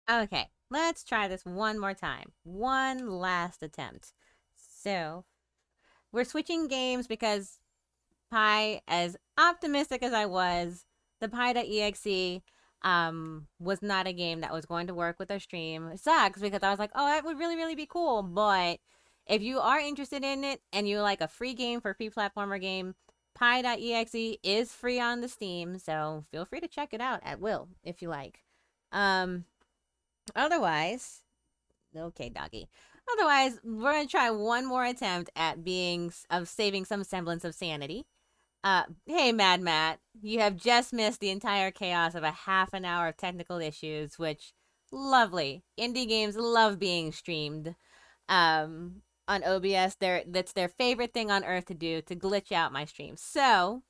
Okay, let's try this one more time. One last attempt. So, we're switching games because Pi, as optimistic as I was, the Pi.exe was not a game that was going to work with our stream. It sucks because I was like, oh, that would really, really be cool. But if you are interested in it and you like a free game for a free platformer game, Pi.exe is free on the Steam, so feel free to check it out at will if you like. Um, Otherwise, okay, doggy. Otherwise, we're gonna try one more attempt at saving some semblance of sanity. Hey, Mad Matt, you have just missed the entire chaos of a half an hour of technical issues, which lovely. Indie games love being streamed. On OBS, that's their favorite thing on earth to do, to glitch out my stream. So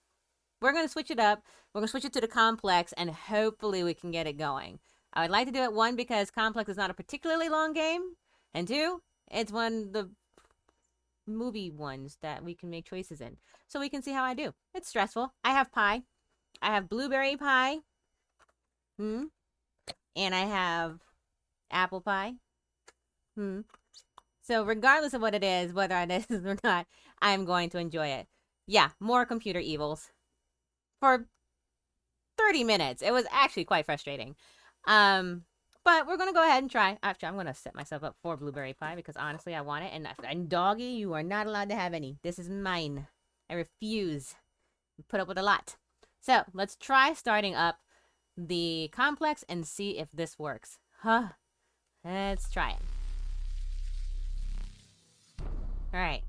we're gonna switch it up. We're gonna switch it to the complex, and hopefully we can get it going. I would like to do it, one, because complex is not a particularly long game, and two, it's one of the movie ones that we can make choices in. So we can see how I do. It's stressful. I have pie. I have blueberry pie. Hmm. And I have apple pie. Hmm. So regardless of what it is, whether it is or not, I'm going to enjoy it. Yeah, more computer evils. For 30 minutes. It was actually quite frustrating. Um, but we're gonna go ahead and try. Actually, I'm gonna set myself up for blueberry pie because honestly, I want it. And doggy, you are not allowed to have any. This is mine. I refuse. Put up with a lot. So let's try starting up the complex and see if this works. Huh? Let's try it. All right.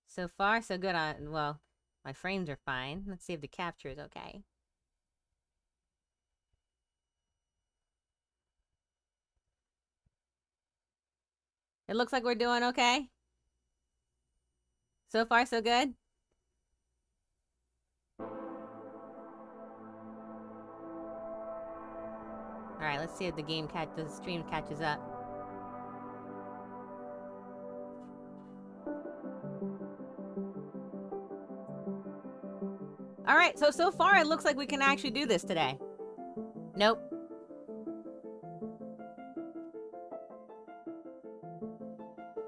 So far, so good on. Well, my frames are fine. Let's see if the capture is okay. It looks like we're doing okay. So far, so good. All right, let's see if the stream catches up. All right, so far it looks like we can actually do this today. Nope.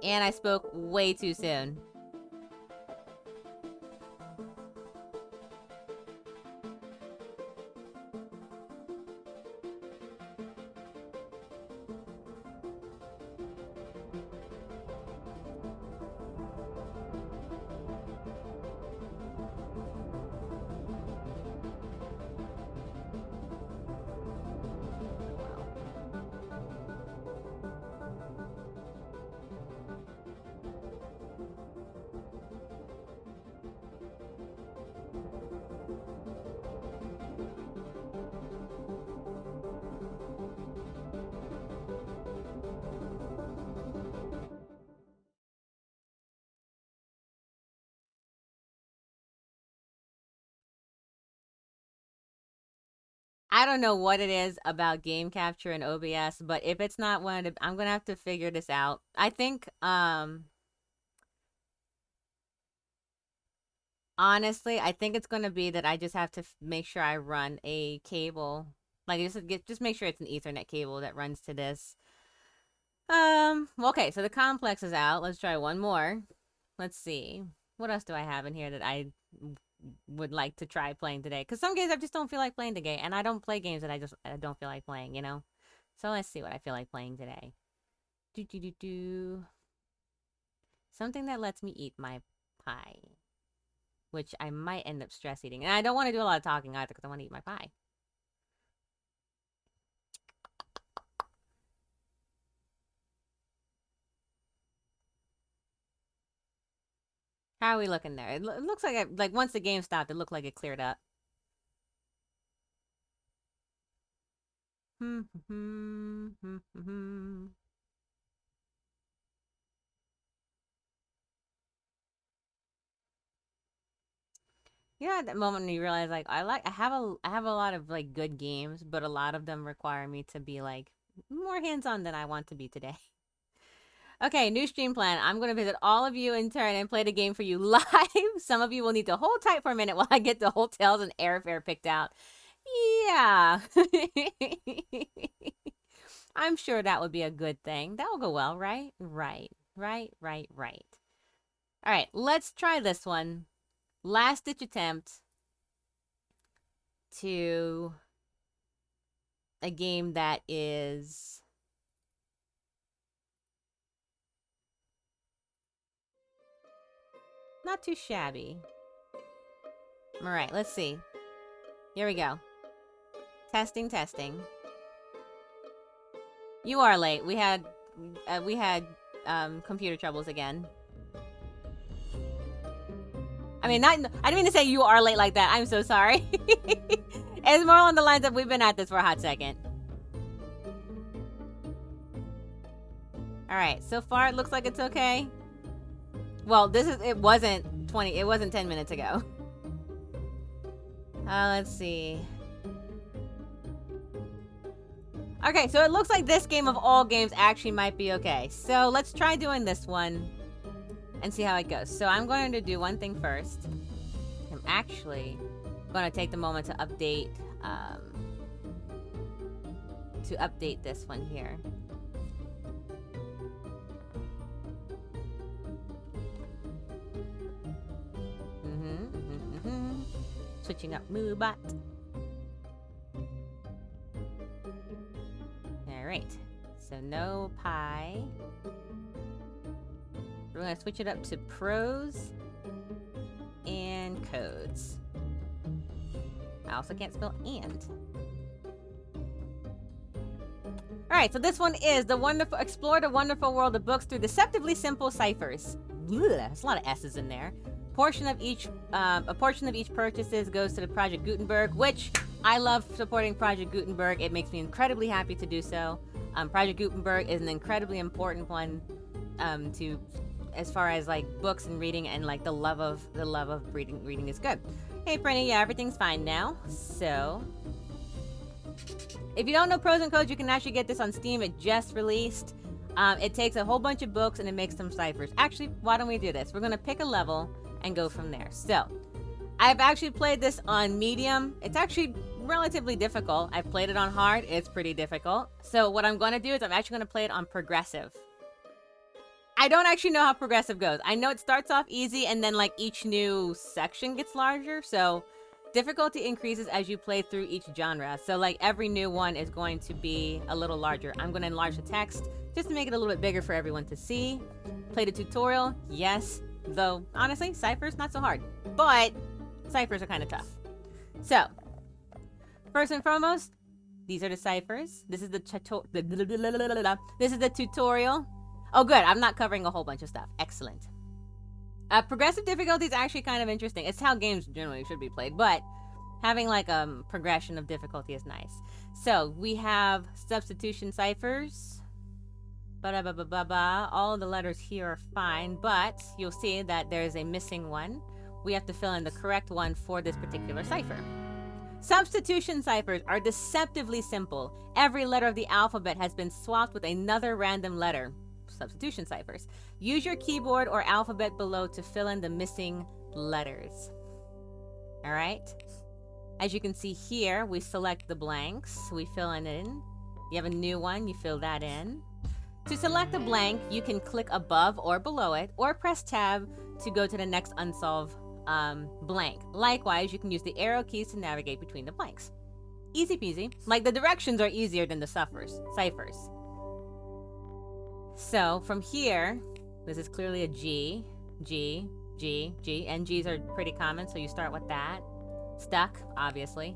And I spoke way too soon. I don't know what it is about game capture and OBS, but if it's not one of the, I'm gonna have to figure this out. I think honestly, I think it's gonna be that I just have to make sure I run a cable, like just make sure it's an Ethernet cable that runs to this. Okay, so the complex is out. Let's try one more. Let's see. What else do I have in here that I would like to try playing today? Because some games I just don't feel like playing today, and I don't play games that I don't feel like playing, you know? So let's see what I feel like playing today. Do do do do. Something that lets me eat my pie, which I might end up stress eating. And I don't want to do a lot of talking either because I want to eat my pie. How are we looking there? It looks like like once the game stopped, it looked like it cleared up. You know, at that moment when you realize, like, I have a lot of like good games, but a lot of them require me to be like more hands on than I want to be today. Okay, new stream plan. I'm going to visit all of you in turn and play the game for you live. Some of you will need to hold tight for a minute while I get the hotels and airfare picked out. Yeah. I'm sure that would be a good thing. That will go well, right? Right. All right, let's try this one. Last ditch attempt to a game that is not too shabby. All right, let's see. Here we go. Testing. You are late. We had computer troubles again. I mean, I didn't mean to say you are late like that. I'm so sorry. It's more on the lines of we've been at this for a hot second. All right, so far it looks like it's okay. Well, it wasn't 10 minutes ago. Let's see. Okay, so it looks like this game of all games actually might be okay. So let's try doing this one and see how it goes. So I'm going to do one thing first. I'm actually going to take the moment to update this one here. Switching up MooBot. All right, so no pi. We're gonna switch it up to Prose and Codes. I also can't spell and. All right, so this one is explore the wonderful world of books through deceptively simple ciphers. There's a lot of S's in there. A portion of each purchases goes to the Project Gutenberg, which I love supporting Project Gutenberg. It makes me incredibly happy to do so. Project Gutenberg is an incredibly important one to, as far as like books and reading and like the love of reading is good. Hey, Brenny, yeah, everything's fine now. So, if you don't know Prose&Codes, you can actually get this on Steam. It just released. It takes a whole bunch of books and it makes some ciphers. Actually, why don't we do this? We're gonna pick a level and go from there. So, I've actually played this on medium. It's actually relatively difficult. I've played it on hard. It's pretty difficult. So what I'm going to do is I'm actually going to play it on progressive. I don't actually know how progressive goes. I know it starts off easy and then like each new section gets larger. So difficulty increases as you play through each genre. So like every new one is going to be a little larger. I'm going to enlarge the text just to make it a little bit bigger for everyone to see. Play the tutorial. Yes. Though honestly, ciphers not so hard. But ciphers are kind of tough. So, first and foremost, these are the ciphers. This is the tutorial. Oh, good. I'm not covering a whole bunch of stuff. Excellent. Progressive difficulty is actually kind of interesting. It's how games generally should be played, but having like a progression of difficulty is nice. So, we have substitution ciphers. All of the letters here are fine, but you'll see that there's a missing one. We have to fill in the correct one for this particular cipher. Substitution ciphers are deceptively simple. Every letter of the alphabet has been swapped with another random letter. Substitution ciphers. Use your keyboard or alphabet below to fill in the missing letters. All right. As you can see here, we select the blanks. We fill it in. You have a new one, you fill that in. To select a blank, you can click above or below it, or press tab to go to the next unsolved blank. Likewise, you can use the arrow keys to navigate between the blanks. Easy peasy. Like the directions are easier than the ciphers. So from here, this is clearly a G, G, G, G, and G's are pretty common, so you start with that. Stuck, obviously.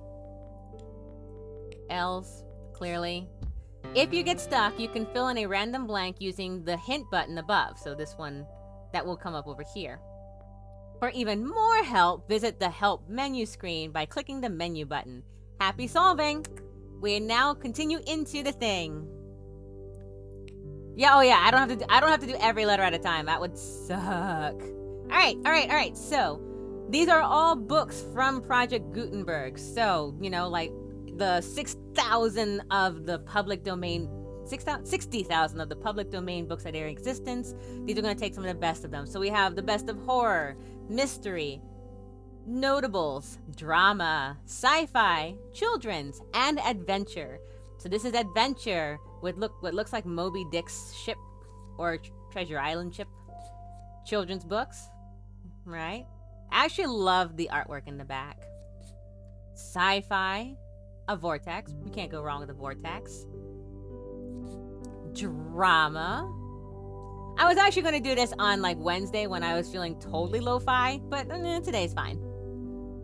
L's, clearly. If you get stuck, you can fill in a random blank using the hint button above. So this one, that will come up over here. For even more help, visit the Help menu screen by clicking the menu button. Happy solving! We now continue into the thing. Yeah, oh yeah, I don't have to do every letter at a time. That would suck. All right. So, these are all books from Project Gutenberg. So, you know, like the 6,000 of the public domain 60,000 of the public domain books that are in existence. These are going to take some of the best of them. So we have the best of horror, mystery, notables, drama, sci-fi, children's, and adventure. So this is adventure with what looks like Moby Dick's ship or Treasure Island ship. Children's books, right? I actually love the artwork in the back. Sci-fi, a vortex. We can't go wrong with a vortex. Drama. I was actually going to do this on like Wednesday when I was feeling totally lo-fi, but today's fine.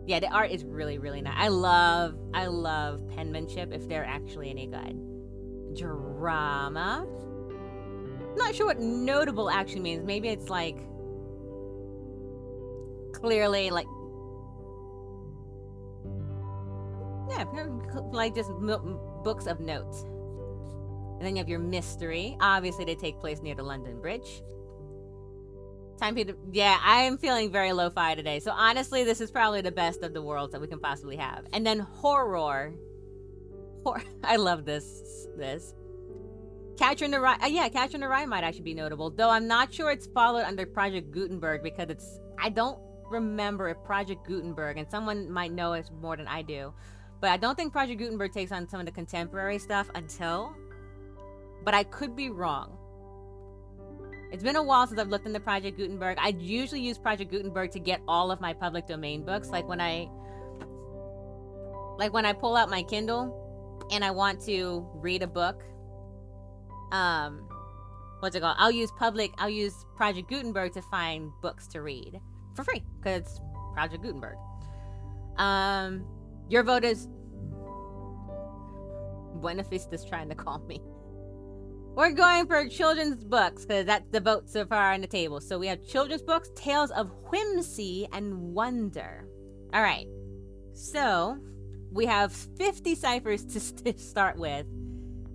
Yeah, the art is really, really nice. I love penmanship if they're actually any good. Drama. Not sure what notable actually means. Maybe it's like clearly like, yeah, like just books of notes. And then you have your mystery. Obviously, they take place near the London Bridge. Time period. Yeah, I am feeling very lo-fi today. So honestly, this is probably the best of the worlds that we can possibly have. And then horror. I love this. Catcher in the Rye. Yeah, Catcher in the Rye might actually be notable. Though I'm not sure it's followed under Project Gutenberg because I don't remember if Project Gutenberg, and someone might know it more than I do, but I don't think Project Gutenberg takes on some of the contemporary stuff until, but I could be wrong. It's been a while since I've looked into Project Gutenberg. I usually use Project Gutenberg to get all of my public domain books. Like when I pull out my Kindle and I want to read a book, what's it called? I'll use Project Gutenberg to find books to read for free because it's Project Gutenberg. Your vote is Buena Vista's trying to call me. We're going for children's books because that's the vote so far on the table. So we have children's books, tales of whimsy and wonder. All right. So we have 50 ciphers to start with.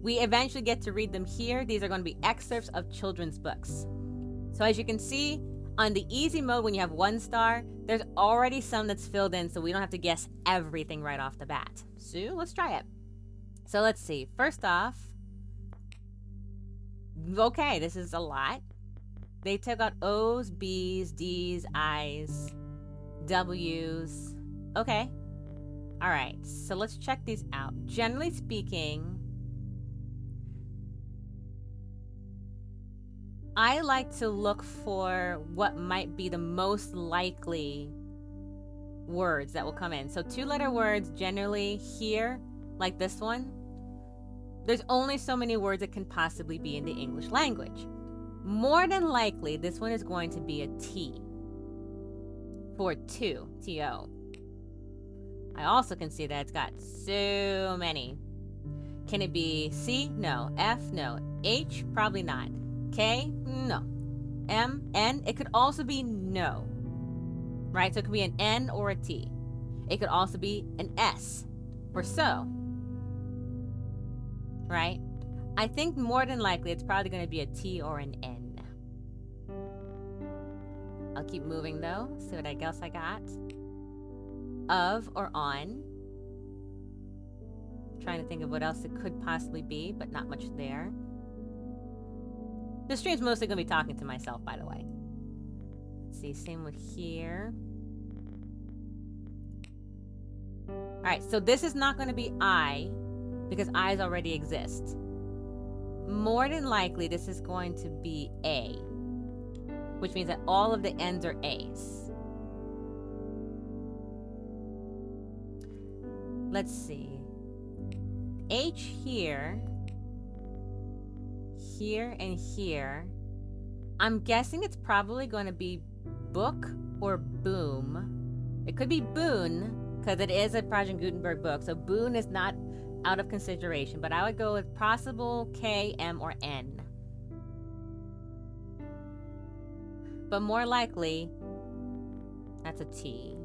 We eventually get to read them here. These are going to be excerpts of children's books. So as you can see, on the easy mode, when you have 1 star, there's already some that's filled in, so we don't have to guess everything right off the bat. So let's try it. So let's see. First off, okay, this is a lot. They took out O's, B's, D's, I's, W's. Okay. All right. So let's check these out. Generally speaking, I like to look for what might be the most likely words that will come in. So 2-letter words generally here, like this one, there's only so many words that can possibly be in the English language. More than likely, this one is going to be a T for two, T-O. I also can see that it's got so many. Can it be C? No. F? No. H? Probably not. K? No. M? N? It could also be no. Right? So it could be an N or a T. It could also be an S for so. Right? I think more than likely it's probably going to be a T or an N. I'll keep moving though. See what else I got. Of or on. Trying to think of what else it could possibly be, but not much there. This stream's mostly going to be talking to myself, by the way. Let's see, same with here. Alright, so this is not going to be I, because I's already exist. More than likely, this is going to be A, which means that all of the N's are A's. Let's see. H here, here, and here. I'm guessing it's probably going to be book or boom. It could be boon, because it is a Project Gutenberg book, so boon is not out of consideration, but I would go with possible K, M, or N. But more likely, that's a T.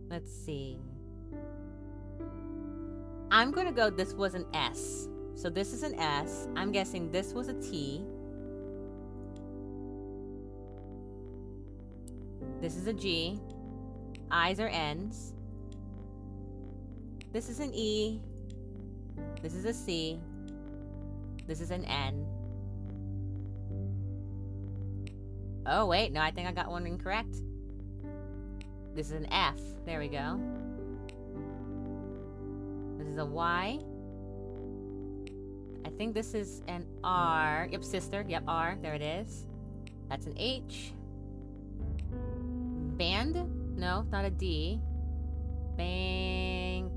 Let's see. I'm going to go, this was an S. So this is an S. I'm guessing this was a T. This is a G. I's are N's. This is an E. This is a C. This is an N. Oh, wait. No, I think I got one incorrect. This is an F. There we go. This is a Y. I think this is an R. Yep, sister. Yep, R. There it is. That's an H. Band? No, not a D. Bank.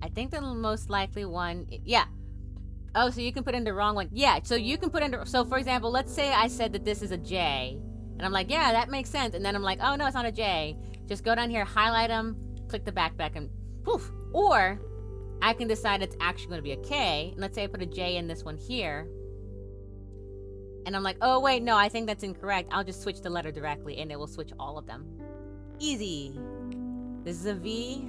I think the most likely one... Yeah. Oh, so you can put in the wrong one. Yeah, so you can put in... So, for example, let's say I said that this is a J. And I'm like, yeah, that makes sense. And then I'm like, oh, no, it's not a J. Just go down here, highlight them, click the back, and poof. Or I can decide it's actually going to be a K. And let's say I put a J in this one here. And I'm like, oh, wait, no, I think that's incorrect. I'll just switch the letter directly, and it will switch all of them. Easy. This is a V.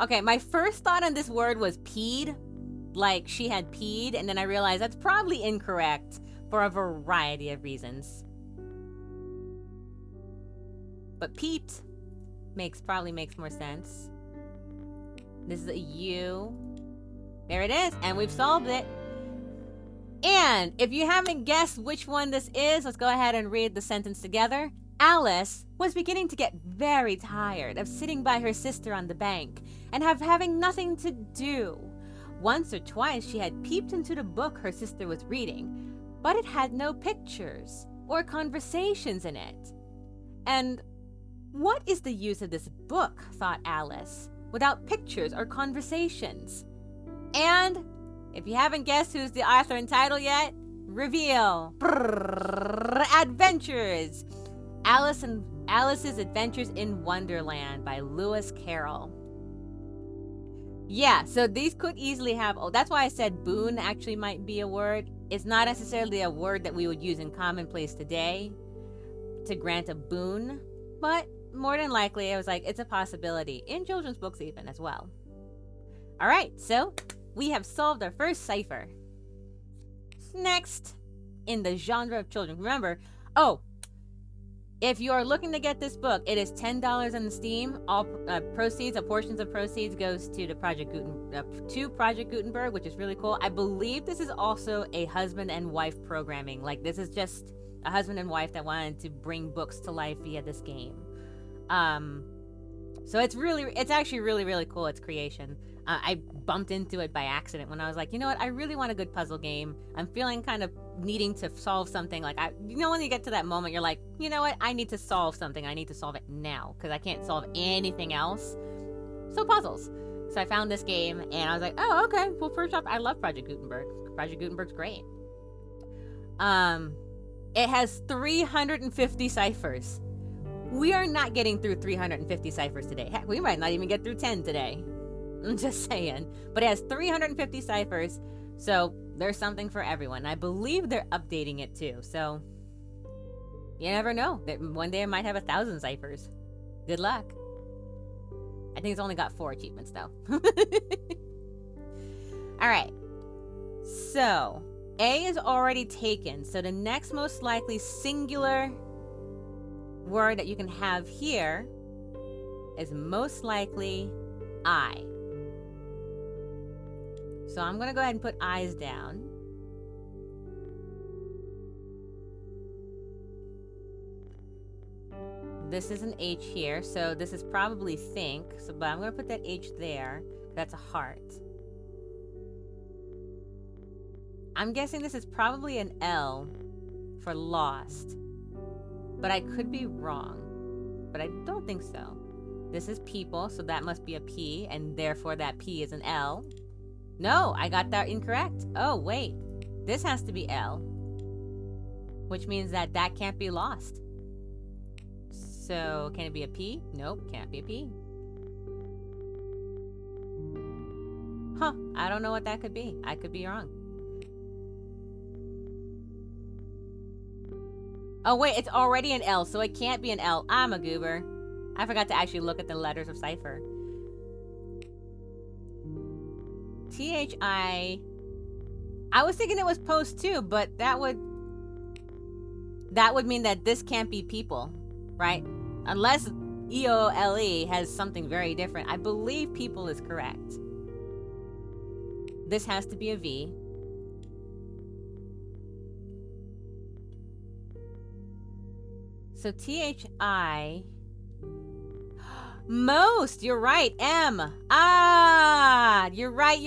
Okay, my first thought on this word was peed. Like she had peed, and then I realized that's probably incorrect for a variety of reasons. But peeped probably makes more sense. This is a U. There it is, and we've solved it. And if you haven't guessed which one this is, let's go ahead and read the sentence together. Alice was beginning to get very tired of sitting by her sister on the bank and having nothing to do. Once or twice she had peeped into the book her sister was reading, but it had no pictures or conversations in it. And what is the use of this book, thought Alice, without pictures or conversations? And if you haven't guessed who's the author and title yet, reveal. Adventures. Alice's Adventures in Wonderland by Lewis Carroll. Yeah, so these could easily have... Oh, that's why I said boon actually might be a word. It's not necessarily a word that we would use in commonplace today to grant a boon, but more than likely, I was like, it's a possibility in children's books even as well. All right, so we have solved our first cipher. Next, in the genre of children, remember, if you are looking to get this book, it is $10 on Steam. All portions of proceeds goes to Project Gutenberg, which is really cool. I believe this is also a husband and wife programming. Like, this is just a husband and wife that wanted to bring books to life via this game. So it's actually really, really cool, its creation. I bumped into it by accident when I was like, you know what, I really want a good puzzle game. I'm feeling kind of needing to solve something. Like, when you get to that moment, you're like, you know what, I need to solve something. I need to solve it now because I can't solve anything else. So puzzles. So I found this game and I was like, oh, okay. Well, first off, I love Project Gutenberg. Project Gutenberg's great. It has 350 ciphers. We are not getting through 350 ciphers today. Heck, we might not even get through 10 today. I'm just saying. But it has 350 ciphers, so there's something for everyone. I believe they're updating it too, so you never know. One day it might have 1,000 ciphers. Good luck. I think it's only got 4 achievements though. All right. So A is already taken. So the next most likely singular word that you can have here is most likely I. So I'm going to go ahead and put eyes down. This is an H here, so this is probably think. But I'm going to put that H there. That's a heart. I'm guessing this is probably an L for lost. But I could be wrong. But I don't think so. This is people, so that must be a P, and therefore that P is an L. No, I got that incorrect. Oh, wait. This has to be L. Which means that can't be lost. So, can it be a P? Nope, can't be a P. Huh, I don't know what that could be. I could be wrong. Oh, wait, it's already an L, so it can't be an L. I'm a goober. I forgot to actually look at the letters of cipher. THI. I was thinking it was post too, but that would... that would mean that this can't be people, right? Unless EOLE has something very different. I believe people is correct. This has to be a V. So THI. Most, you're right. M. Ah, you're right.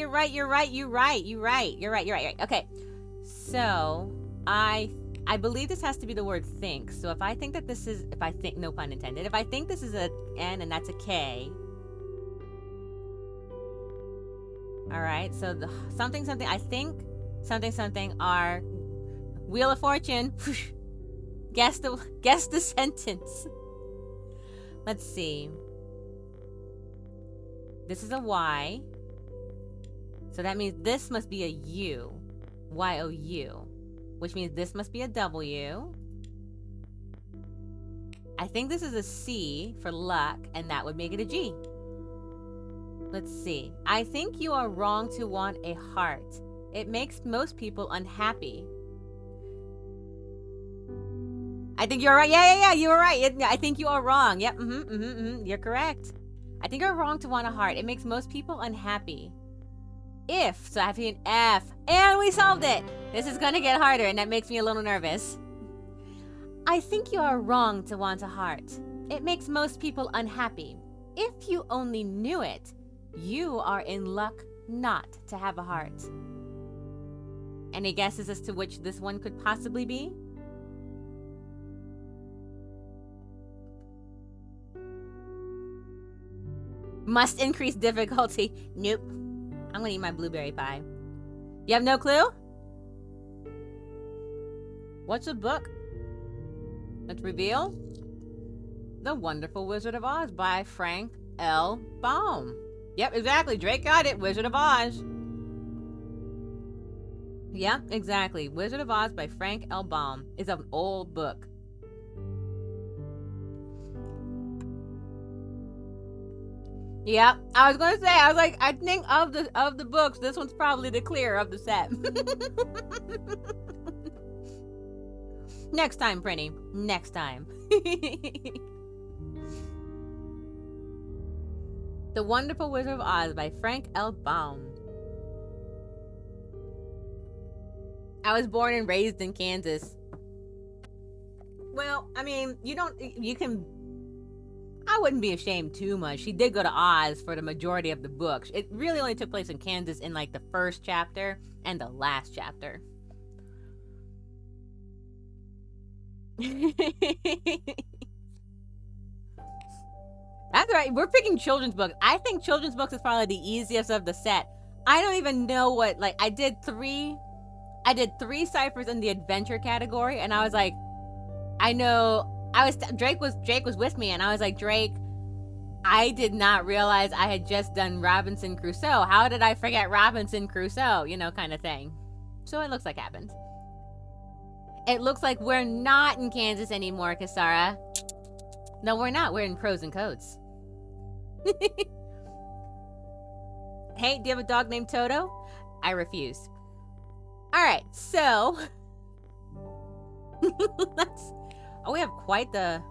Okay. So I believe this has to be the word think. So if I think that this is, no pun intended, if I think this is a N and that's a K. All right. So the something, I think something are Wheel of Fortune. Guess the sentence. Let's see. This is a Y. So that means this must be a U. Y-O-U. Which means this must be a W. I think this is a C for luck, and that would make it a G. Let's see. I think you are wrong to want a heart. It makes most people unhappy. I think you're right. Yeah, you were right. I think you are wrong. Yep, you're correct. I think you're wrong to want a heart. It makes most people unhappy. If, so I have to be an F. And we solved it. This is going to get harder, and that makes me a little nervous. I think you are wrong to want a heart. It makes most people unhappy. If you only knew it, you are in luck not to have a heart. Any guesses as to which this one could possibly be? Must increase difficulty. Nope. I'm gonna eat my blueberry pie. You have no clue? What's a book? Let's reveal. The Wonderful Wizard of Oz by Frank L. Baum. Yep, exactly. Drake got it. Wizard of Oz. Yep, exactly. Wizard of Oz by Frank L. Baum is an old book. Yep, I was gonna say, I think of the books, this one's probably the clear of the set. Next time, Prinny. Next time. The Wonderful Wizard of Oz by Frank L. Baum. I was born and raised in Kansas. Well, I mean, I wouldn't be ashamed too much. She did go to Oz for the majority of the books. It really only took place in Kansas in like the first chapter and the last chapter. That's right. We're picking children's books. I think children's books is probably the easiest of the set. I don't even know what, like, I did three ciphers in the adventure category, and I was like, I know Drake was with me, and I was like, Drake, I did not realize I had just done Robinson Crusoe. How did I forget Robinson Crusoe? You know, kind of thing. So it looks like happened. It looks like we're not in Kansas anymore, Kasara. No, we're not. We're in Prose&Codes. Hey, do you have a dog named Toto? I refuse. All right, so we have quite the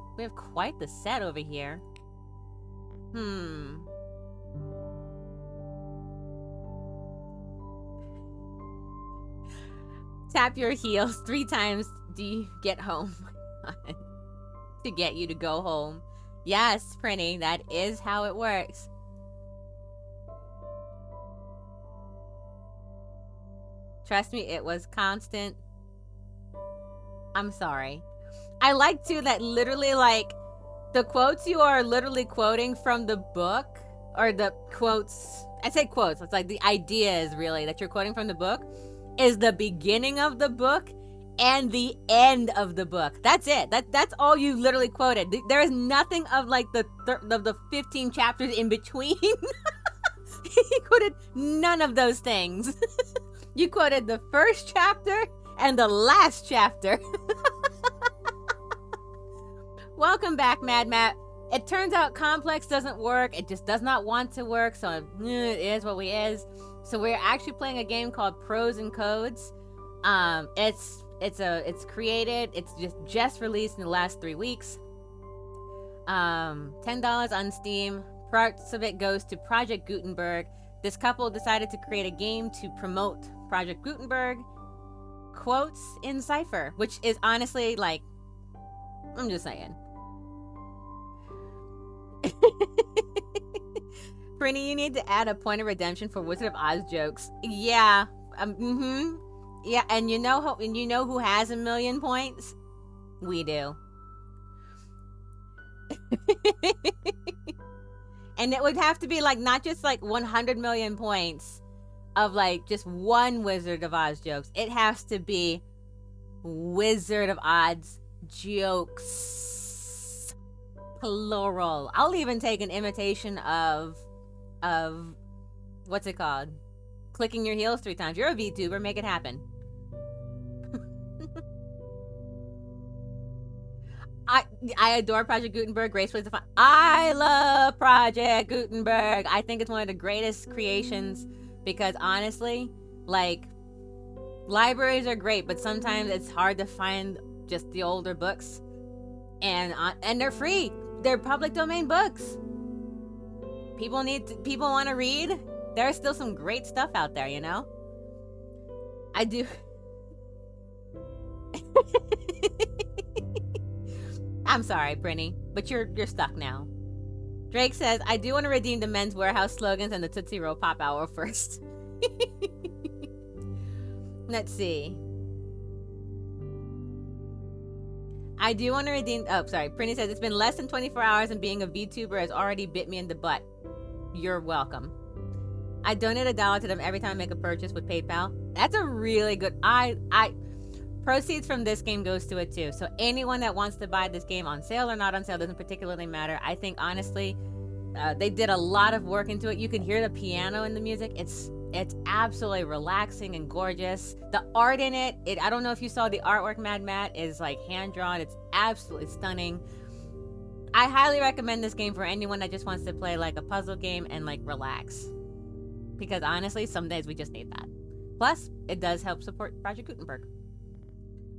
set over here. Tap your heels 3 times. Do you get home? To get you to go home. Yes, Prinny, that is how it works. Trust me, it was constant. I'm sorry. I like too that literally, like, the quotes you are literally quoting from the book, or the quotes, I say quotes, it's like the ideas really that you're quoting from the book is the beginning of the book and the end of the book. That's it. That's all you literally quoted. There is nothing of like the 15 chapters in between. You quoted none of those things. You quoted the first chapter and the last chapter. Welcome back, Mad Matt. It turns out complex doesn't work. It just does not want to work, so it is what it is. So we're actually playing a game called Prose&Codes. It's created. It's just released in the last 3 weeks. $10 on Steam. Parts of it goes to Project Gutenberg. This couple decided to create a game to promote Project Gutenberg. Quotes in cipher, which is honestly like, I'm just saying. Prinny, you need to add a point of redemption for Wizard of Oz jokes. Yeah. Yeah, and you know who has 1,000,000 points? We do. And it would have to be like not just like 100 million points of like just one Wizard of Oz jokes. It has to be Wizard of Oz jokes, plural. I'll even take an imitation of what's it called? Clicking your heels 3 times. You're a VTuber, make it happen. I adore Project Gutenberg. Grace plays the fun. I love Project Gutenberg. I think it's one of the greatest creations because honestly, like, libraries are great, but sometimes it's hard to find just the older books, and they're free. They're public domain books. People want to read. There's still some great stuff out there, you know. I do. I'm sorry, Brinny, but you're stuck now. Drake says, I do want to redeem the Men's Warehouse slogans and the Tootsie Roll Pop Hour first. Let's see. I do want to redeem... Oh, sorry. Prinny says, it's been less than 24 hours and being a VTuber has already bit me in the butt. You're welcome. I donate $1 to them every time I make a purchase with PayPal. That's a really good... Proceeds from this game goes to it too. So anyone that wants to buy this game on sale or not on sale doesn't particularly matter. I think honestly, they did a lot of work into it. You can hear the piano in the music. It's absolutely relaxing and gorgeous. The art in it, I don't know if you saw the artwork, Mad Matt, is like hand drawn. It's absolutely stunning. I highly recommend this game for anyone that just wants to play like a puzzle game and like relax. Because honestly, some days we just need that. Plus, it does help support Project Gutenberg.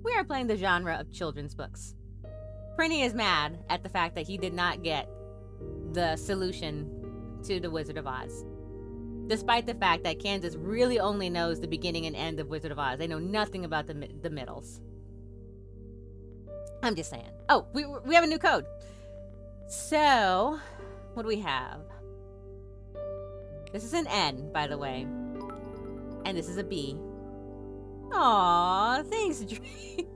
We are playing the genre of children's books. Prinny is mad at the fact that he did not get the solution to the Wizard of Oz. Despite the fact that Kansas really only knows the beginning and end of Wizard of Oz. They know nothing about the middles. I'm just saying. Oh, we have a new code. So, what do we have? This is an N, by the way. And this is a B. Aw, thanks, Drake.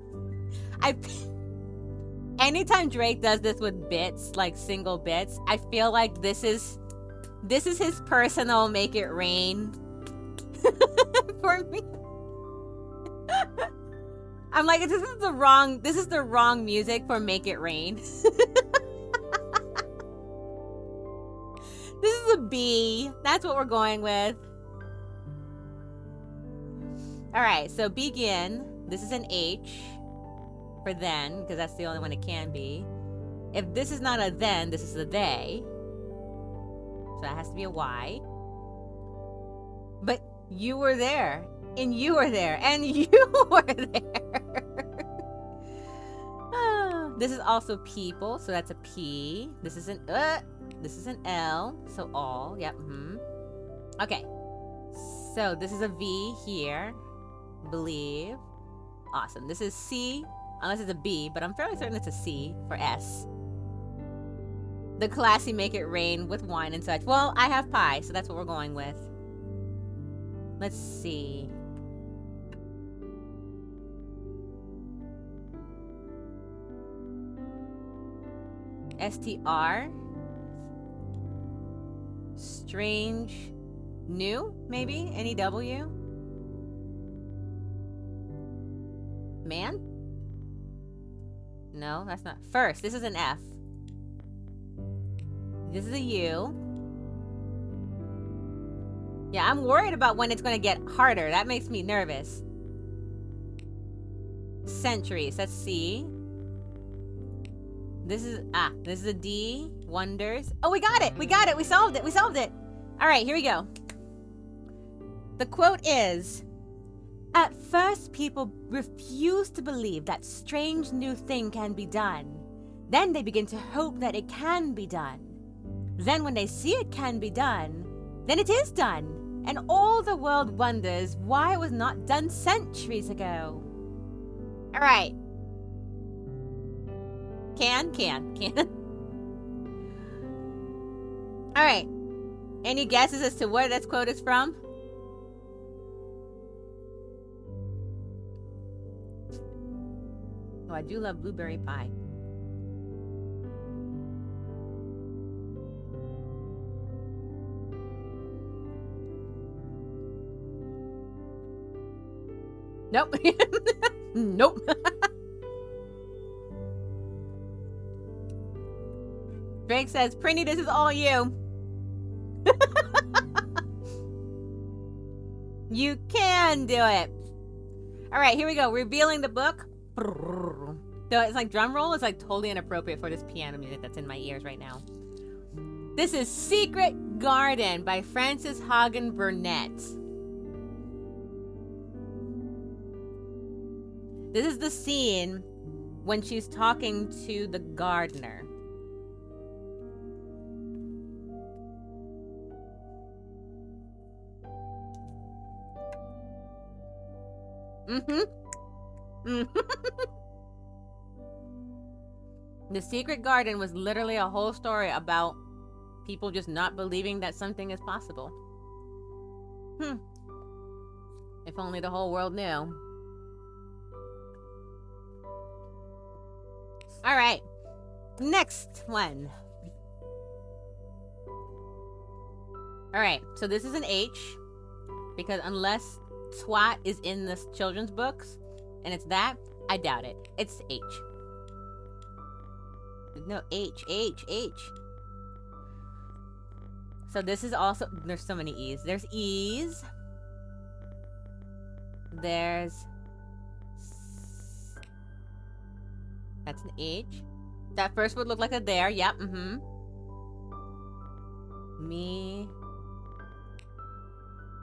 Anytime Drake does this with bits, like single bits, I feel like this is his personal make it rain for me. I'm like, this is the wrong music for Make It Rain. This is a B. That's what we're going with. All right, so begin. This is an H for then, because that's the only one it can be. If this is not a then, this is a they. So that has to be a Y. But you were there, and you were there, and you were there. This is also people, so that's a P. This is an L, so all. Yep. Okay. So this is a V here. Believe. Awesome. This is C, unless it's a B, but I'm fairly certain it's a C for S. The classy make it rain with wine and such. Well, I have pie, so that's what we're going with. Let's see. STR. Strange. New, maybe? NEW? Man? No, that's not. First, this is an F. This is a U. Yeah, I'm worried about when it's going to get harder. That makes me nervous. Centuries, that's C. This is a D. Wonders. Oh, we got it. We got it. We solved it. We solved it. All right, here we go. The quote is, At first, people refuse to believe that strange new thing can be done. Then they begin to hope that it can be done. Then when they see it can be done, then it is done. And all the world wonders why it was not done centuries ago. All right. Can. All right. Any guesses as to where this quote is from? Oh, I do love blueberry pie. Nope. Nope. Drake says, Prinny, this is all you. You can do it. All right, here we go. Revealing the book. So it's like drum roll is like totally inappropriate for this piano music that's in my ears right now. This is Secret Garden by Frances Haagen-Burnette. This is the scene when she's talking to the gardener. The Secret Garden was literally a whole story about people just not believing that something is possible. If only the whole world knew. All right, next one. All right, so this is an H, because unless twat is in the children's books, and it's that, I doubt it. It's H. No, H. So this is also, there's so many E's. There's E's. There's, that's an H. That first would look like a there. Yep. Me.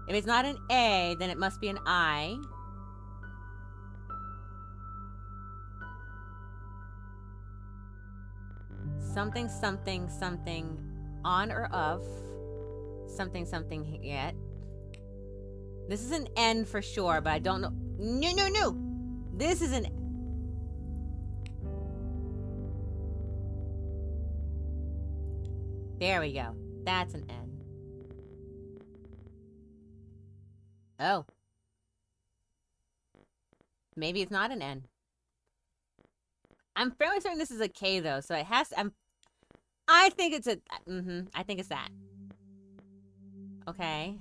If it's not an A, then it must be an I. Something, something, something on or of. Something, something yet. This is an N for sure, but I don't know. No. This is an... There we go. That's an N. Oh. Maybe it's not an N. I'm fairly certain this is a K, though, so it has to... I think it's a... I think it's that. Okay.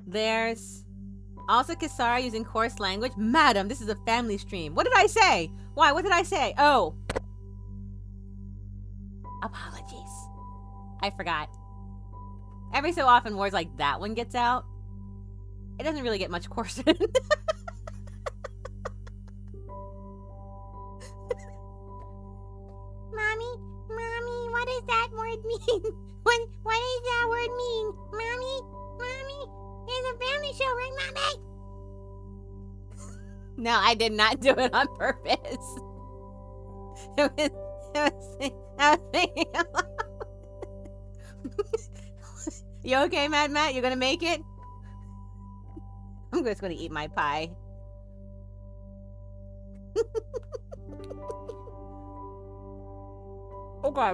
There's... Also Kisara using coarse language. Madam, this is a family stream. What did I say? Why? What did I say? Oh. Apologies. I forgot. Every so often words like that one gets out. It doesn't really get much coarser. Mommy, what does that word mean? What does that word mean? Mommy, it's a family show, right, Mommy? No, I did not do it on purpose. You okay, Matt? You gonna make it? I'm just gonna eat my pie. Okay.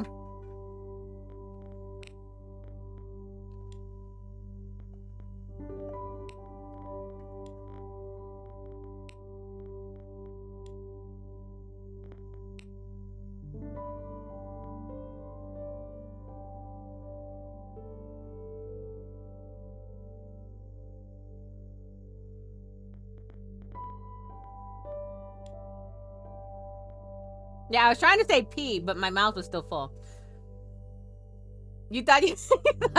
Yeah, I was trying to say P, but my mouth was still full. You thought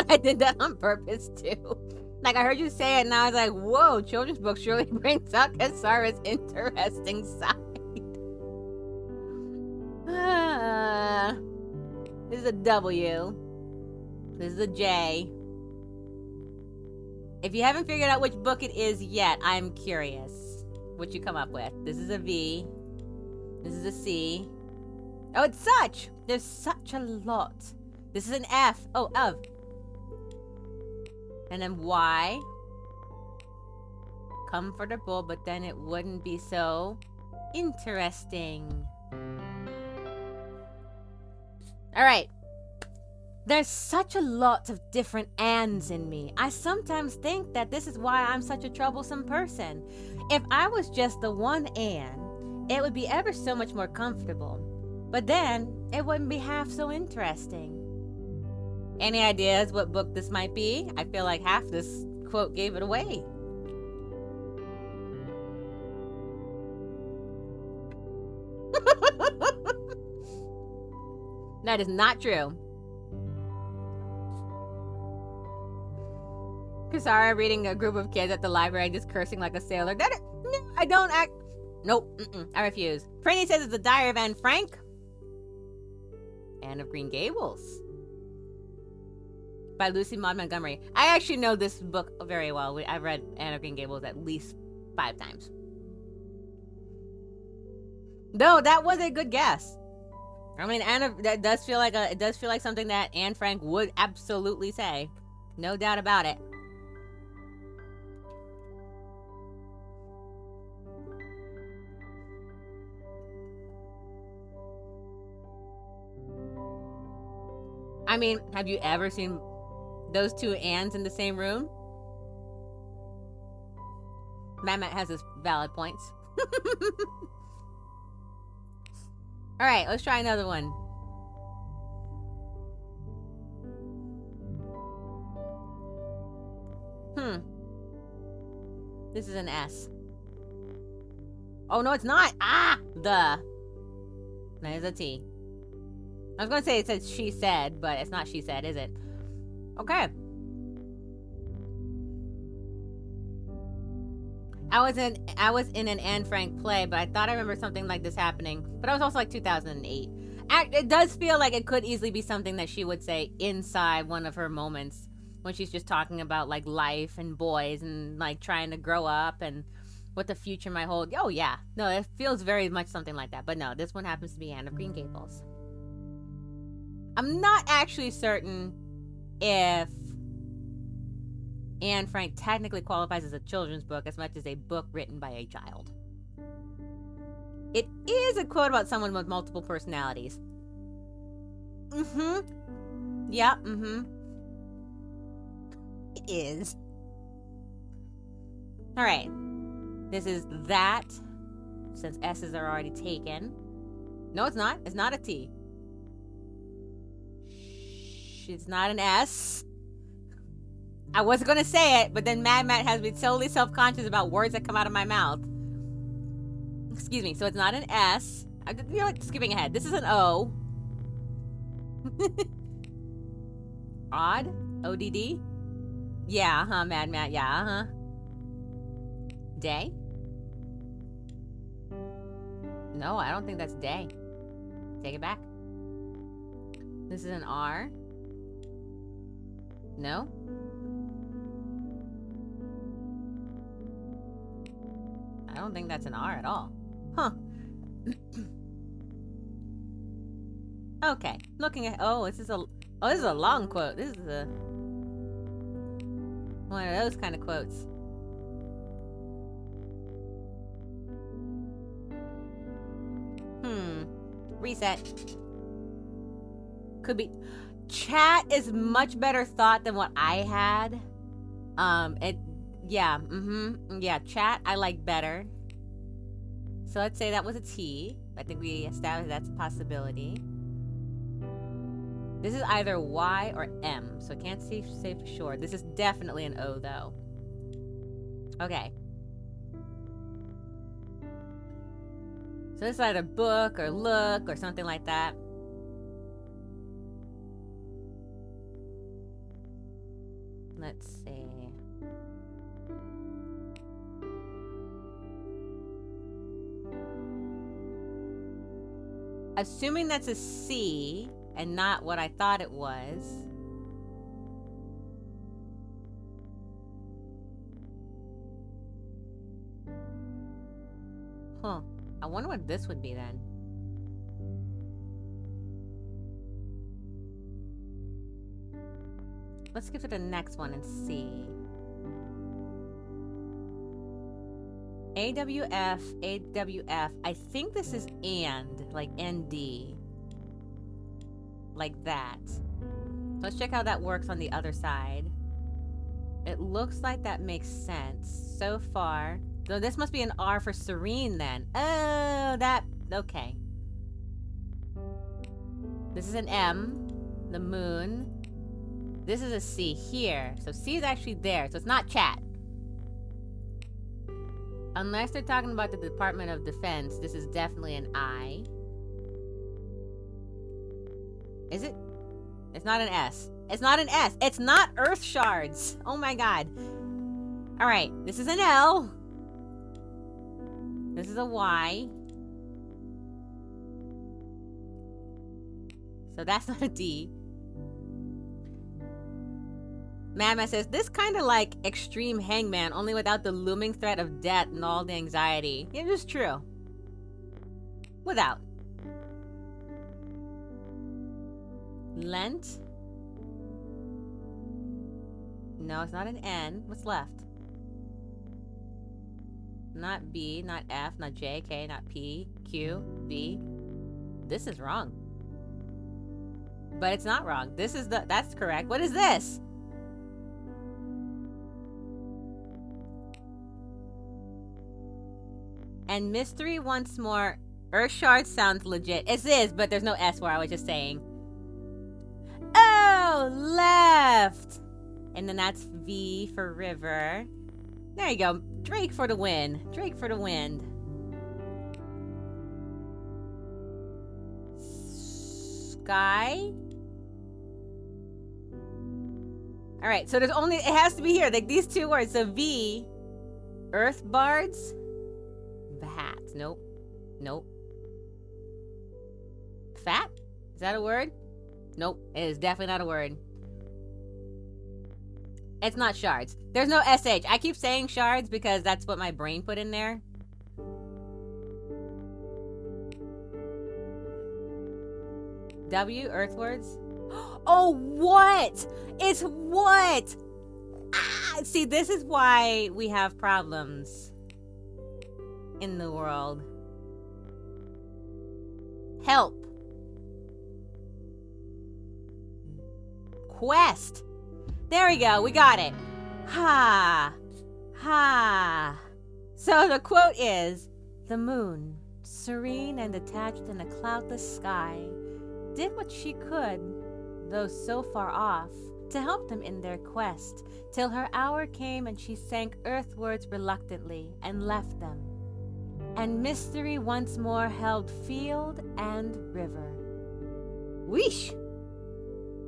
I did that on purpose, too. Like, I heard you say it, and I was like, whoa, children's books surely brings out Kasara's interesting side. This is a W. This is a J. If you haven't figured out which book it is yet, I'm curious what you come up with. This is a V. This is a C. Oh, it's such. There's such a lot. This is an F. Oh, of. And then Y. Comfortable, but then it wouldn't be so interesting. All right. There's such a lot of different ands in me. I sometimes think that this is why I'm such a troublesome person. If I was just the one and, it would be ever so much more comfortable. But then, it wouldn't be half so interesting. Any ideas what book this might be? I feel like half this quote gave it away. That is not true. Kasara reading a group of kids at the library just cursing like a sailor. No, I don't act. Nope, I refuse. Prinny says it's the Diary of Anne Frank. Anne of Green Gables. By Lucy Maud Montgomery. I actually know this book very well. I've read Anne of Green Gables at least 5 times. No, that was a good guess. I mean, that does feel like it does feel like something that Anne Frank would absolutely say. No doubt about it. I mean, have you ever seen those two Anns in the same room? Matt has his valid points. All right, let's try another one. This is an S. Oh, no, it's not. That is a T. I was going to say it says she said, but it's not she said, is it? Okay. I was in an Anne Frank play, but I thought I remember something like this happening. But it was also like 2008. It does feel like it could easily be something that she would say inside one of her moments when she's just talking about like life and boys and like trying to grow up and what the future might hold. Oh yeah, no, it feels very much something like that. But no, this one happens to be Anne of Green Gables. I'm not actually certain if Anne Frank technically qualifies as a children's book as much as a book written by a child. It is a quote about someone with multiple personalities. Yeah, It is. Alright. This is that, since S's are already taken. No, it's not. It's not a T. It's not an S. I wasn't going to say it, but then Mad Matt has me totally self-conscious about words that come out of my mouth. Excuse me. So it's not an S. You're like skipping ahead. This is an O. Odd? O-D-D? Yeah, Mad Matt. Yeah, Day? No, I don't think that's day. Take it back. This is an R. No? I don't think that's an R at all. Huh. Okay. Looking at this is a long quote. This is one of those kind of quotes. Reset. Could be. Chat is much better thought than what I had. Yeah, chat I like better. So let's say that was a T. I think we established that's a possibility. This is either Y or M, so I can't say for sure. This is definitely an O, though. Okay. So this is either book or look or something like that. Let's see. Assuming that's a C and not what I thought it was. wonder what this would be then. Let's skip to the next one and see. AWF, AWF. I think this is and, like ND. Like that. Let's check how that works on the other side. It looks like that makes sense so far. So this must be an R for serene then. Oh, that, okay. This is an M, the moon. This is a C here. So C is actually there, so it's not chat. Unless they're talking about the Department of Defense, this is definitely an I. Is it? It's not an S. It's not an S. It's not Earth shards. Oh my god. Alright, this is an L. This is a Y. So that's not a D. Mama says, this kind of like extreme hangman, only without the looming threat of death and all the anxiety. It is true. Without. Lent. No, it's not an N. What's left? Not B, not F, not J, K, not P, Q, B. This is wrong. But it's not wrong. This is that's correct. What is this? And mystery once more. Earth shard sounds legit. It is, but there's no S where I was just saying. Oh, left. And then that's V for river. There you go. Drake for the win. Drake for the wind. Sky. All right, so there's only, it has to be here. Like these two words. So V, earth bards. Bats. Nope. Nope. Fat? Is that a word? Nope. It is definitely not a word. It's not shards. There's no SH. I keep saying shards because that's what my brain put in there. W, earthwards. Oh, what? It's what? Ah, see, this is why we have problems in the world. Help. Quest. There we go. We got it. Ha. Ha. So the quote is, the moon, serene and detached in a cloudless sky, did what she could, though so far off, to help them in their quest, till her hour came and she sank earthwards reluctantly and left them. And mystery once more held field and river. Weesh!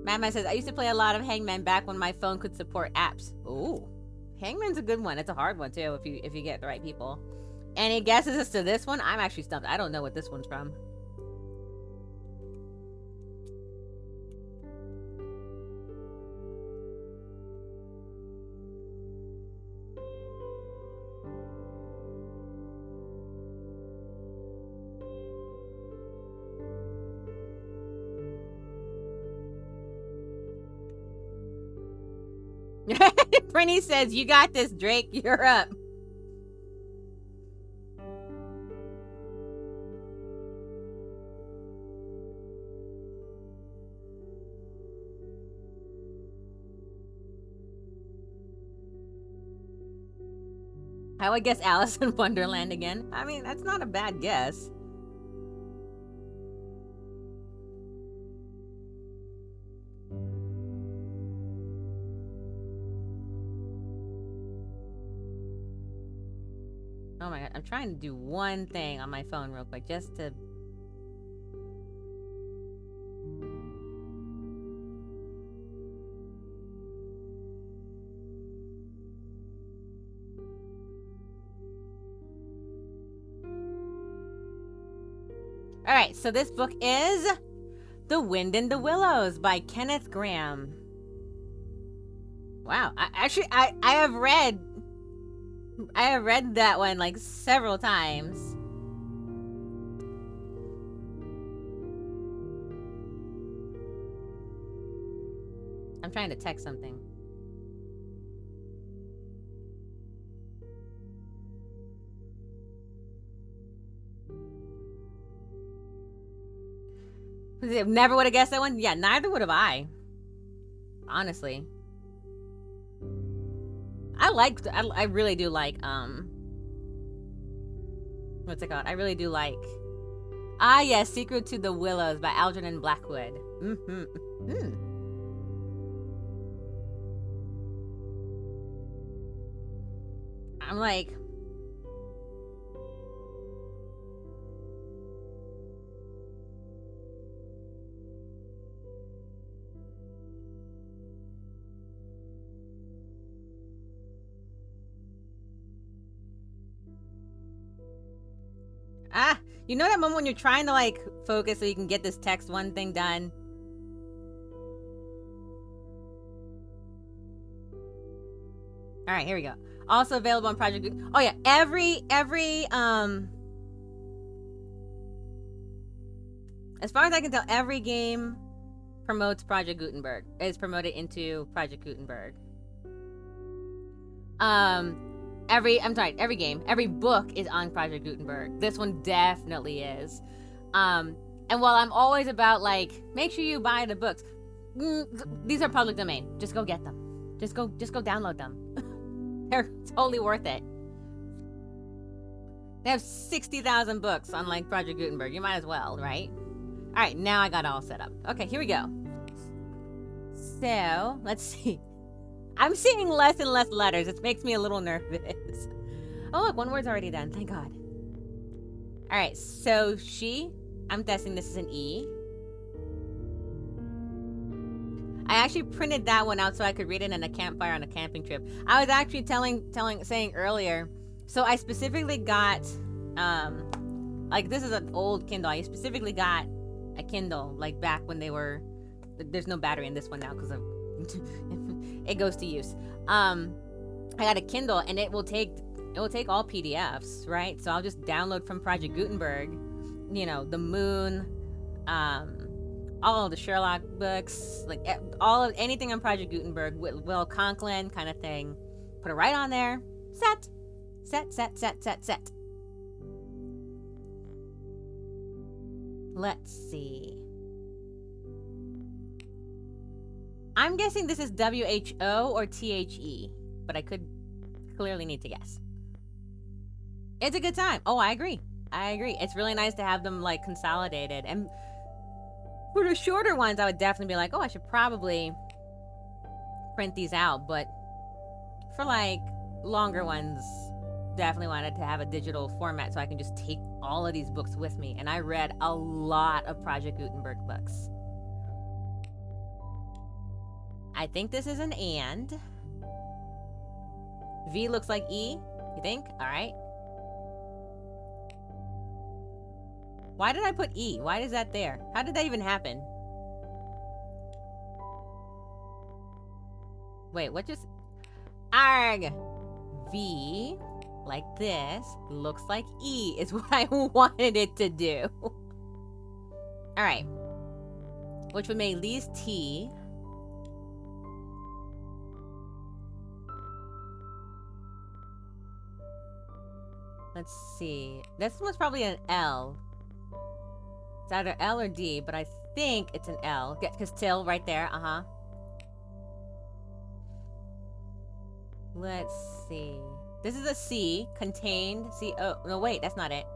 Mama says, I used to play a lot of Hangman back when my phone could support apps. Ooh. Hangman's a good one. It's a hard one, too, if you get the right people. Any guesses as to this one? I'm actually stumped. I don't know what this one's from. Brittany says, you got this, Drake. You're up. I would guess Alice in Wonderland again. I mean, that's not a bad guess. Oh my god, I'm trying to do one thing on my phone real quick, just to... Alright, so this book is The Wind in the Willows by Kenneth Grahame. Wow, I have read that one like several times. I'm trying to text something. Never would have guessed that one. Yeah, neither would have I. Honestly. I really do like, what's it called? I really do like, yes, Secret to the Willows by Algernon Blackwood. I'm like, you know that moment when you're trying to like focus so you can get this text one thing done? All right, here we go. Also available on Project Gutenberg. Oh yeah, every as far as I can tell, every game promotes Project Gutenberg. Is promoted into Project Gutenberg. Every book is on Project Gutenberg. This one definitely is. And while I'm always about like, make sure you buy the books, these are public domain. Just go get them. Just go download them. They're totally worth it. They have 60,000 books on like Project Gutenberg. You might as well, right? All right, now I got it all set up. Okay, here we go. So let's see. I'm seeing less and less letters. It makes me a little nervous. Oh, look, one word's already done. Thank God. All right, so she, I'm guessing this is an E. I actually printed that one out so I could read it in a campfire on a camping trip. I was actually saying earlier, so I specifically got, like this is an old Kindle. I specifically got a Kindle, like back when they were, there's no battery in this one now because of it goes to use. I got a Kindle and it will take all PDFs, right? So I'll just download from Project Gutenberg, you know, the Moon, all of the Sherlock books, like all of anything on Project Gutenberg, Will Conklin kind of thing. Put it right on there. Set. Let's see. I'm guessing this is WHO or THE, but I could clearly need to guess. It's a good time. Oh, I agree. It's really nice to have them like consolidated. And for the shorter ones, I would definitely be like, oh, I should probably print these out. But for like longer ones, definitely wanted to have a digital format so I can just take all of these books with me. And I read a lot of Project Gutenberg books. I think this is an and. V looks like E, you think? All right. Why did I put E? Why is that there? How did that even happen? Wait, what just... Arg! V, like this, looks like E is what I wanted it to do. All right. Which would make these T. Let's see. This one's probably an L. It's either L or D, but I think it's an L. Because till right there. Uh-huh. Let's see. This is a C. Contained. C. Oh, no, wait. That's not it.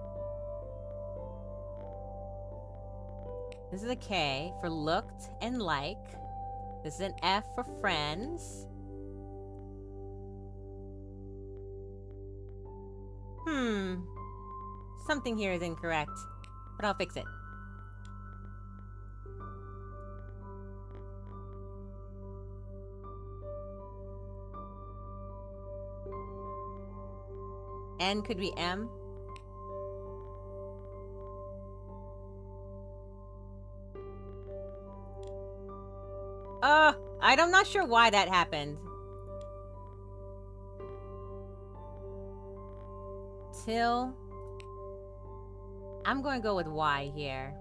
This is a K for looked and like. This is an F for friends. Something here is incorrect, but I'll fix it. N could be M. I'm not sure why that happened. Till. I'm going to go with Y here.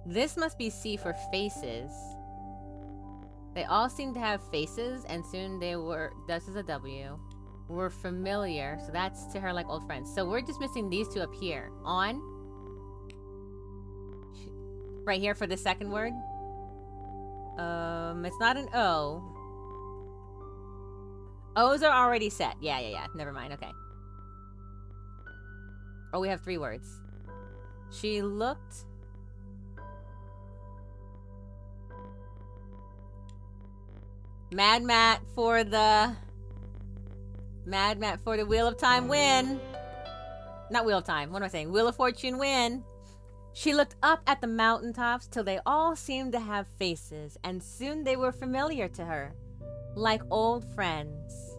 This must be C for faces. They all seemed to have faces, and soon they were, this is a W, were familiar. So that's to her like old friends. So we're just missing these two up here. On. Right here for the second word. It's not an O. O's are already set. Yeah. Never mind. Okay. Oh, we have 3 words. She looked... Mad Matt for the Wheel of Time win. Not Wheel of Time. What am I saying? Wheel of Fortune win. She looked up at the mountaintops till they all seemed to have faces, and soon they were familiar to her, like old friends.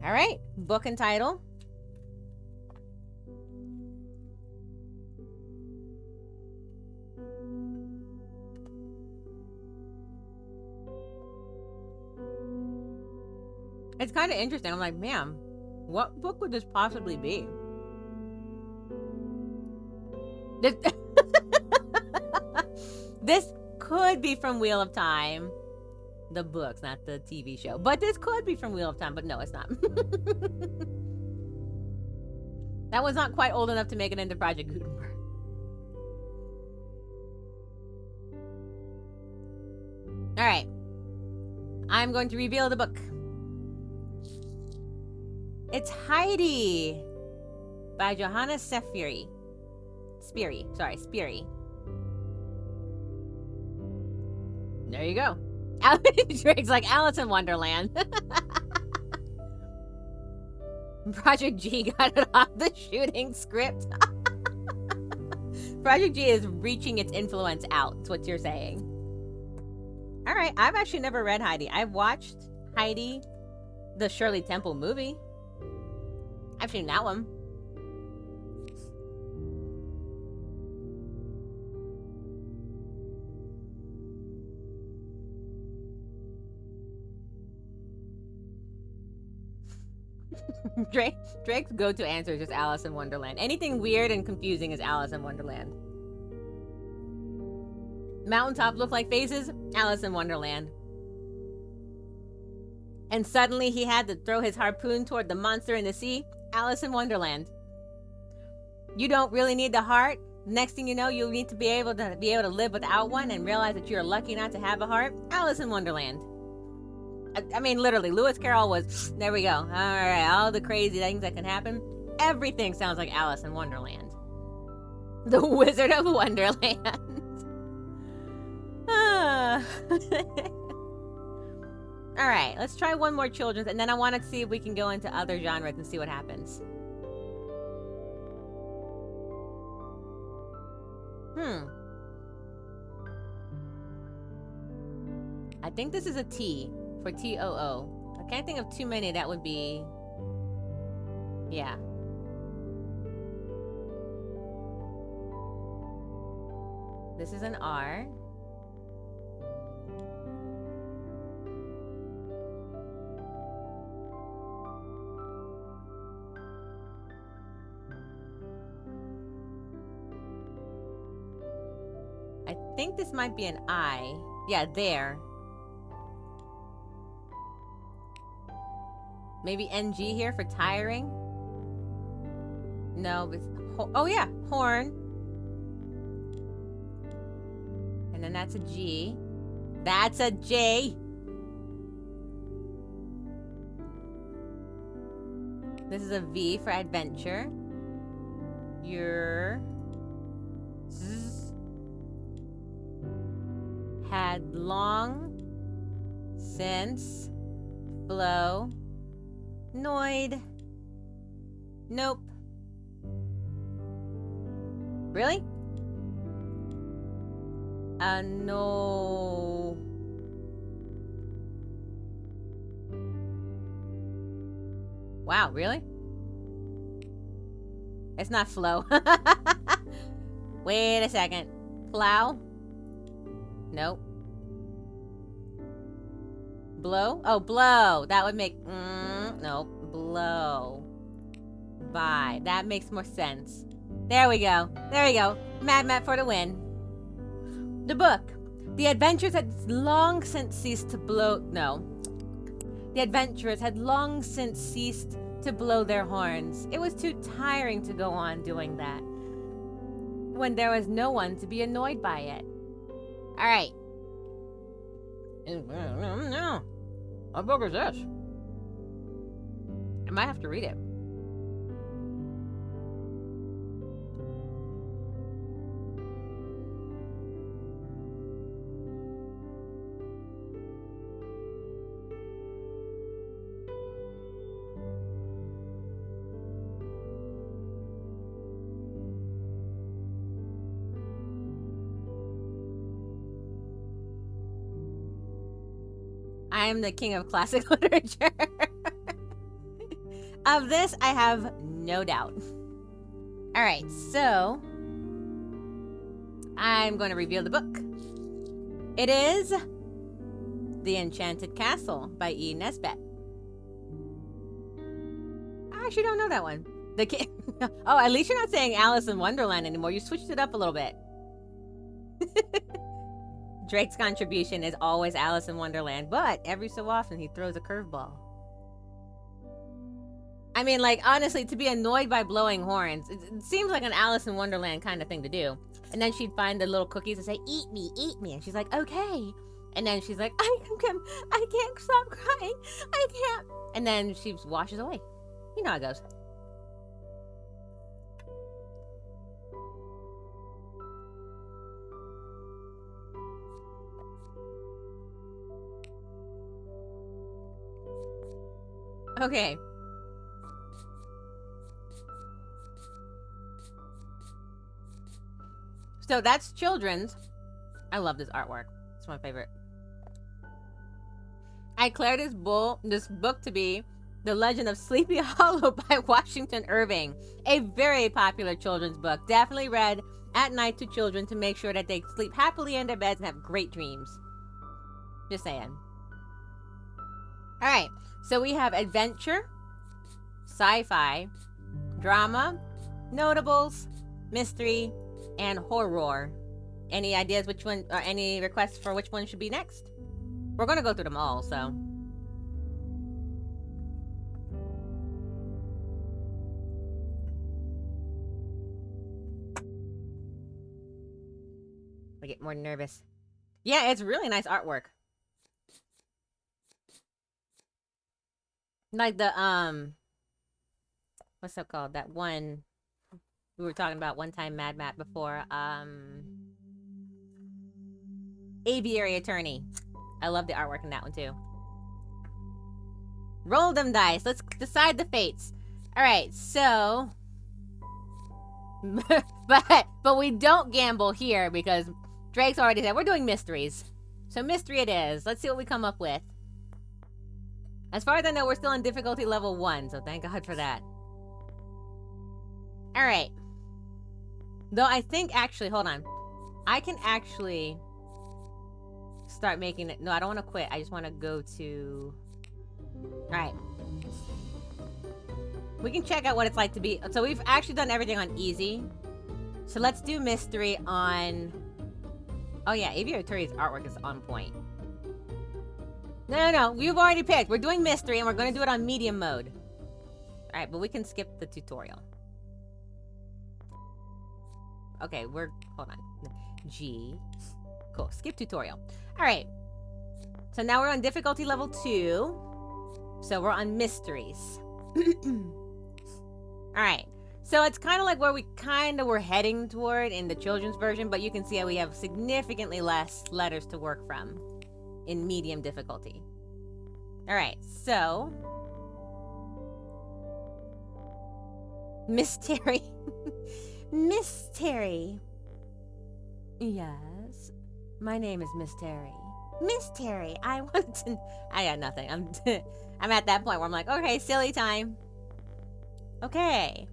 All right, book and title. It's kind of interesting. I'm like, man, what book would this possibly be? This could be from Wheel of Time. The books, not the TV show. But this could be from Wheel of Time, but no, it's not. That one's not quite old enough to make it into Project Gutenberg. All right. I'm going to reveal the book. It's Heidi by Johanna Spyri. Spyri. There you go. Drake's like Alice in Wonderland. Project G got it off the shooting script. Project G is reaching its influence out. That's what you're saying. All right. I've actually never read Heidi. I've watched Heidi, the Shirley Temple movie. I've seen that one. Drake's go-to answer is just Alice in Wonderland. Anything weird and confusing is Alice in Wonderland. Mountaintop look like faces, Alice in Wonderland. And suddenly he had to throw his harpoon toward the monster in the sea, Alice in Wonderland. You don't really need the heart. Next thing you know, you'll need to be able to live without one and realize that you're lucky not to have a heart, Alice in Wonderland. I mean, literally, Lewis Carroll was, there we go. All right, all the crazy things that can happen. Everything sounds like Alice in Wonderland. The Wizard of Wonderland. All right, let's try one more children's, and then I want to see if we can go into other genres and see what happens. I think this is a T for TOO. I can't think of too many that would be... Yeah. This is an R. I think this might be an I. Yeah, there. Maybe NG here for tiring? No, it's... Oh, yeah. Horn. And then that's a G. That's a J. This is a V for adventure. Your... Z. Had long since flow. Noid. Nope. Really? No. Wow, really? It's not flow. Wait a second. Plow? Nope. Blow? Oh, blow. That would make... nope. Blow. By. That makes more sense. There we go. There we go. Mad Matt for the win. The book. The adventurers had long since ceased to blow. No. The adventurers had long since ceased to blow their horns. It was too tiring to go on doing that when there was no one to be annoyed by it. All right. No. What book is this? I might have to read it. I am the king of classic literature. Of this, I have no doubt. All right, so I'm going to reveal the book. It is The Enchanted Castle by E. Nesbit. I actually don't know that one. Oh, at least you're not saying Alice in Wonderland anymore. You switched it up a little bit. Drake's contribution is always Alice in Wonderland, but every so often he throws a curveball. I mean, like, honestly, to be annoyed by blowing horns, it seems like an Alice in Wonderland kind of thing to do. And then she'd find the little cookies and say, eat me, eat me. And she's like, okay. And then she's like, I can't stop crying. I can't. And then she washes away. You know how it goes. Okay. So that's children's. I love this artwork. It's my favorite. I declare this book to be The Legend of Sleepy Hollow by Washington Irving. A very popular children's book. Definitely read at night to children to make sure that they sleep happily in their beds and have great dreams. Just saying. Alright, so we have adventure, sci-fi, drama, notables, mystery, and horror. Any ideas which one, or any requests for which one should be next? We're gonna go through them all, so. I get more nervous. Yeah, it's really nice artwork. Like the, what's that called? That one we were talking about one time, Mad Matt, before. Aviary Attorney. I love the artwork in that one, too. Roll them dice. Let's decide the fates. Alright, so... but we don't gamble here because Drake's already said we're doing mysteries. So mystery it is. Let's see what we come up with. As far as I know, we're still on difficulty level 1, so thank God for that. Alright. Though I think, actually, hold on. I can actually start making it. No, I don't want to quit. I just want to go to... Alright. We can check out what it's like to be... So we've actually done everything on easy. So let's do mystery on... Oh yeah, Aviary Attorney's artwork is on point. No. You've already picked. We're doing mystery, and we're going to do it on medium mode. Alright, but we can skip the tutorial. Okay, hold on. G. Cool, skip tutorial. Alright. So now we're on difficulty level 2. So we're on mysteries. Alright. So it's kind of like where we kind of were heading toward in the children's version, but you can see how we have significantly less letters to work from in medium difficulty. Alright, so... Miss Terry. Miss Terry. Yes. My name is Miss Terry. Miss Terry, I want to... I got nothing. I'm at that point where I'm like, okay, silly time. Okay.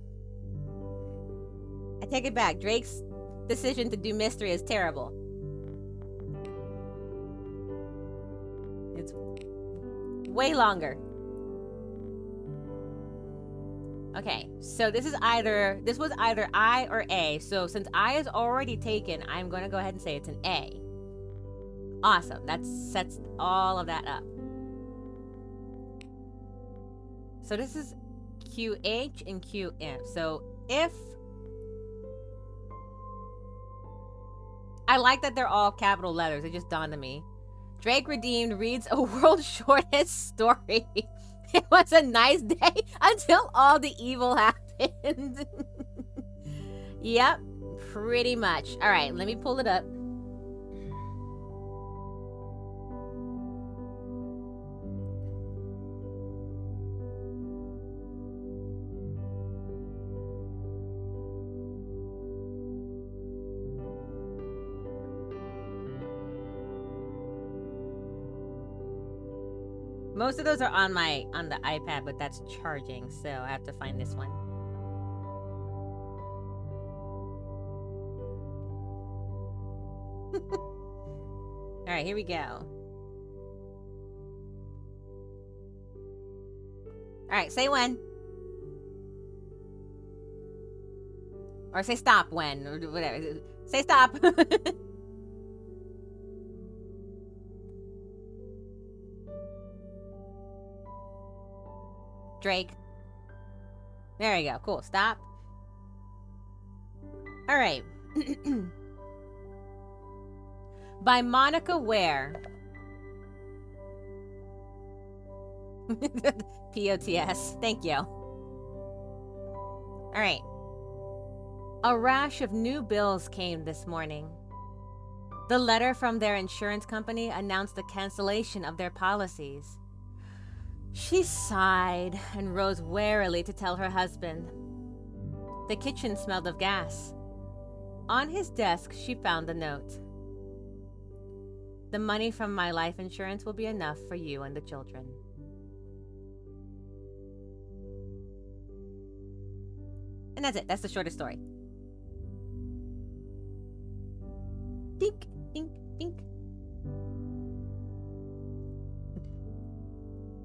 I take it back. Drake's decision to do mystery is terrible. It's way longer. Okay, so this was either I or A. So since I is already taken, I'm going to go ahead and say it's an A. Awesome. That sets all of that up. So this is QH and QM. So if... I like that they're all capital letters. It just dawned on me. Drake Redeemed reads a world's shortest story. It was a nice day until all the evil happened. Yep, pretty much. All right, let me pull it up. Most of those are on the iPad, but that's charging, so I have to find this one. All right, here we go. All right, say when. Or say stop when, or whatever. Say stop. Drake. There you go. Cool. Stop. All right. By Monica Ware. POTS. Thank you. All right. A rash of new bills came this morning. The letter from their insurance company announced the cancellation of their policies. She sighed and rose warily to tell her husband. The kitchen smelled of gas. On his desk, she found a note. The money from my life insurance will be enough for you and the children. And that's it. That's the shortest story. Dink, dink, dink.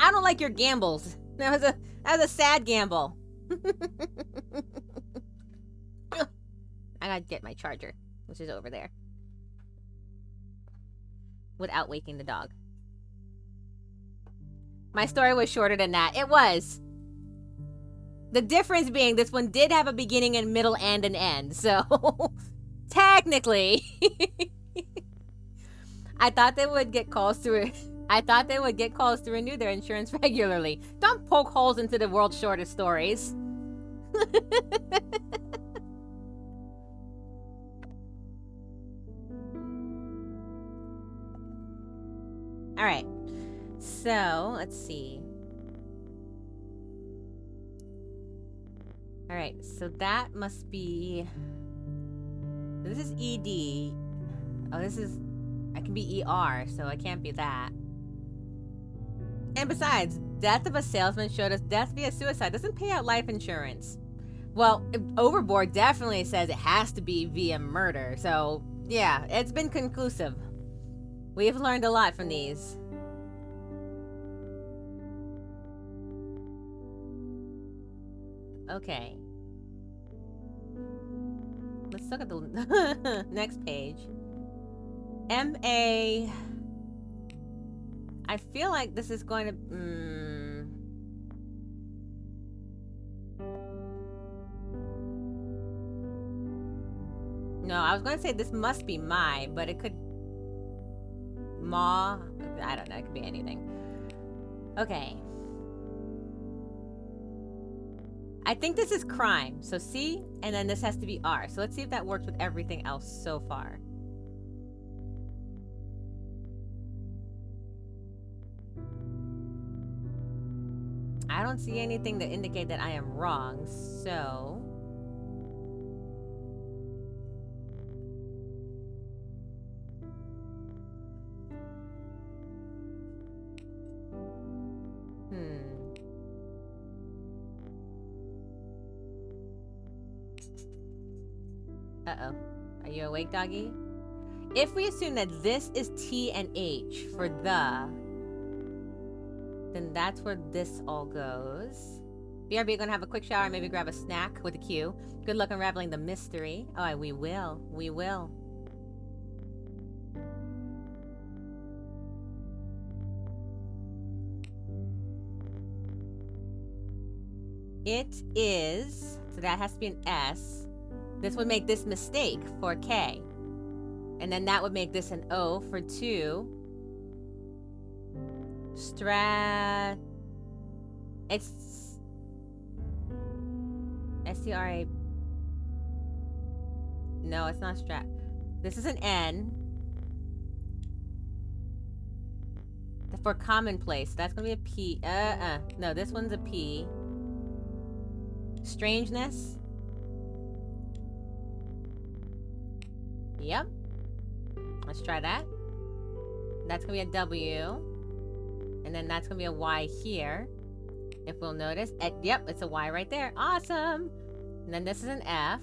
I don't like your gambles. That was a sad gamble. I gotta get my charger, which is over there. Without waking the dog. My story was shorter than that. It was. The difference being this one did have a beginning and middle and an end. So, technically, I thought they would get calls to renew their insurance regularly. Don't poke holes into the world's shortest stories. All right. So, let's see. All right. So that must be... This is ED. Oh, this is... I can be ER, so it can't be that. And besides, death of a salesman showed us death via suicide doesn't pay out life insurance. Well, Overboard definitely says it has to be via murder. So, yeah, it's been conclusive. We've learned a lot from these. Okay. Let's look at the next page. MA... I feel like this is going to... No, I was going to say this must be my, but it could... Ma... I don't know, it could be anything. Okay. I think this is crime. So C, and then this has to be R. So let's see if that works with everything else so far. I don't see anything to indicate that I am wrong, so... Uh-oh. Are you awake, doggy? If we assume that this is T and H for the... then that's where this all goes. BRB, gonna have a quick shower and maybe grab a snack with a Q. Good luck unraveling the mystery. Oh, we will. We will. It is, so that has to be an S. This would make this mistake for K. And then that would make this an O for 2. It's S-T-R-A. No, it's not strat. This is an N. For commonplace, that's gonna be a P. No, this one's a P. Strangeness. Yep. Let's try that. That's gonna be a W. And then that's gonna be a Y here. If we'll notice. Yep, it's a Y right there. Awesome. And then this is an F.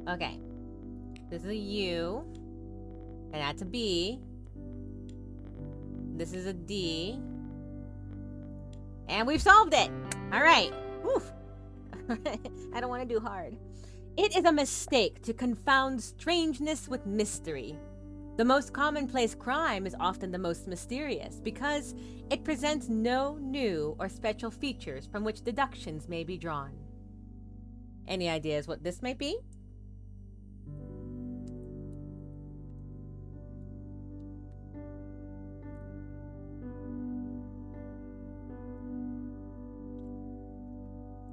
Okay. This is a U. And that's a B. This is a D. And we've solved it! Alright. I don't want to do hard. It is a mistake to confound strangeness with mystery. The most commonplace crime is often the most mysterious because it presents no new or special features from which deductions may be drawn. Any ideas what this might be?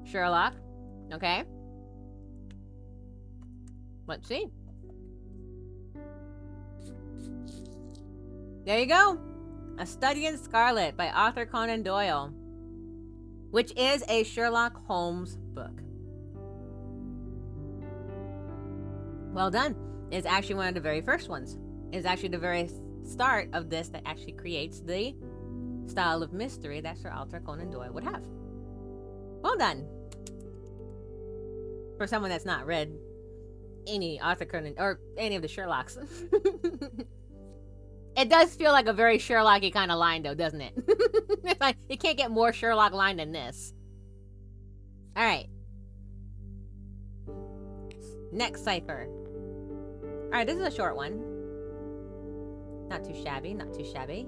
Sherlock. Okay. Let's see. There you go. A Study in Scarlet by Arthur Conan Doyle, which is a Sherlock Holmes book. Well done. It's actually one of the very first ones. It's actually the very start of this that actually creates the style of mystery that Sir Arthur Conan Doyle would have. Well done. For someone that's not read any Arthur Conan or any of the Sherlocks. It does feel like a very Sherlock-y kind of line though, doesn't it? It's like, you can't get more Sherlock line than this. Alright. Next cipher. Alright, this is a short one. Not too shabby, not too shabby.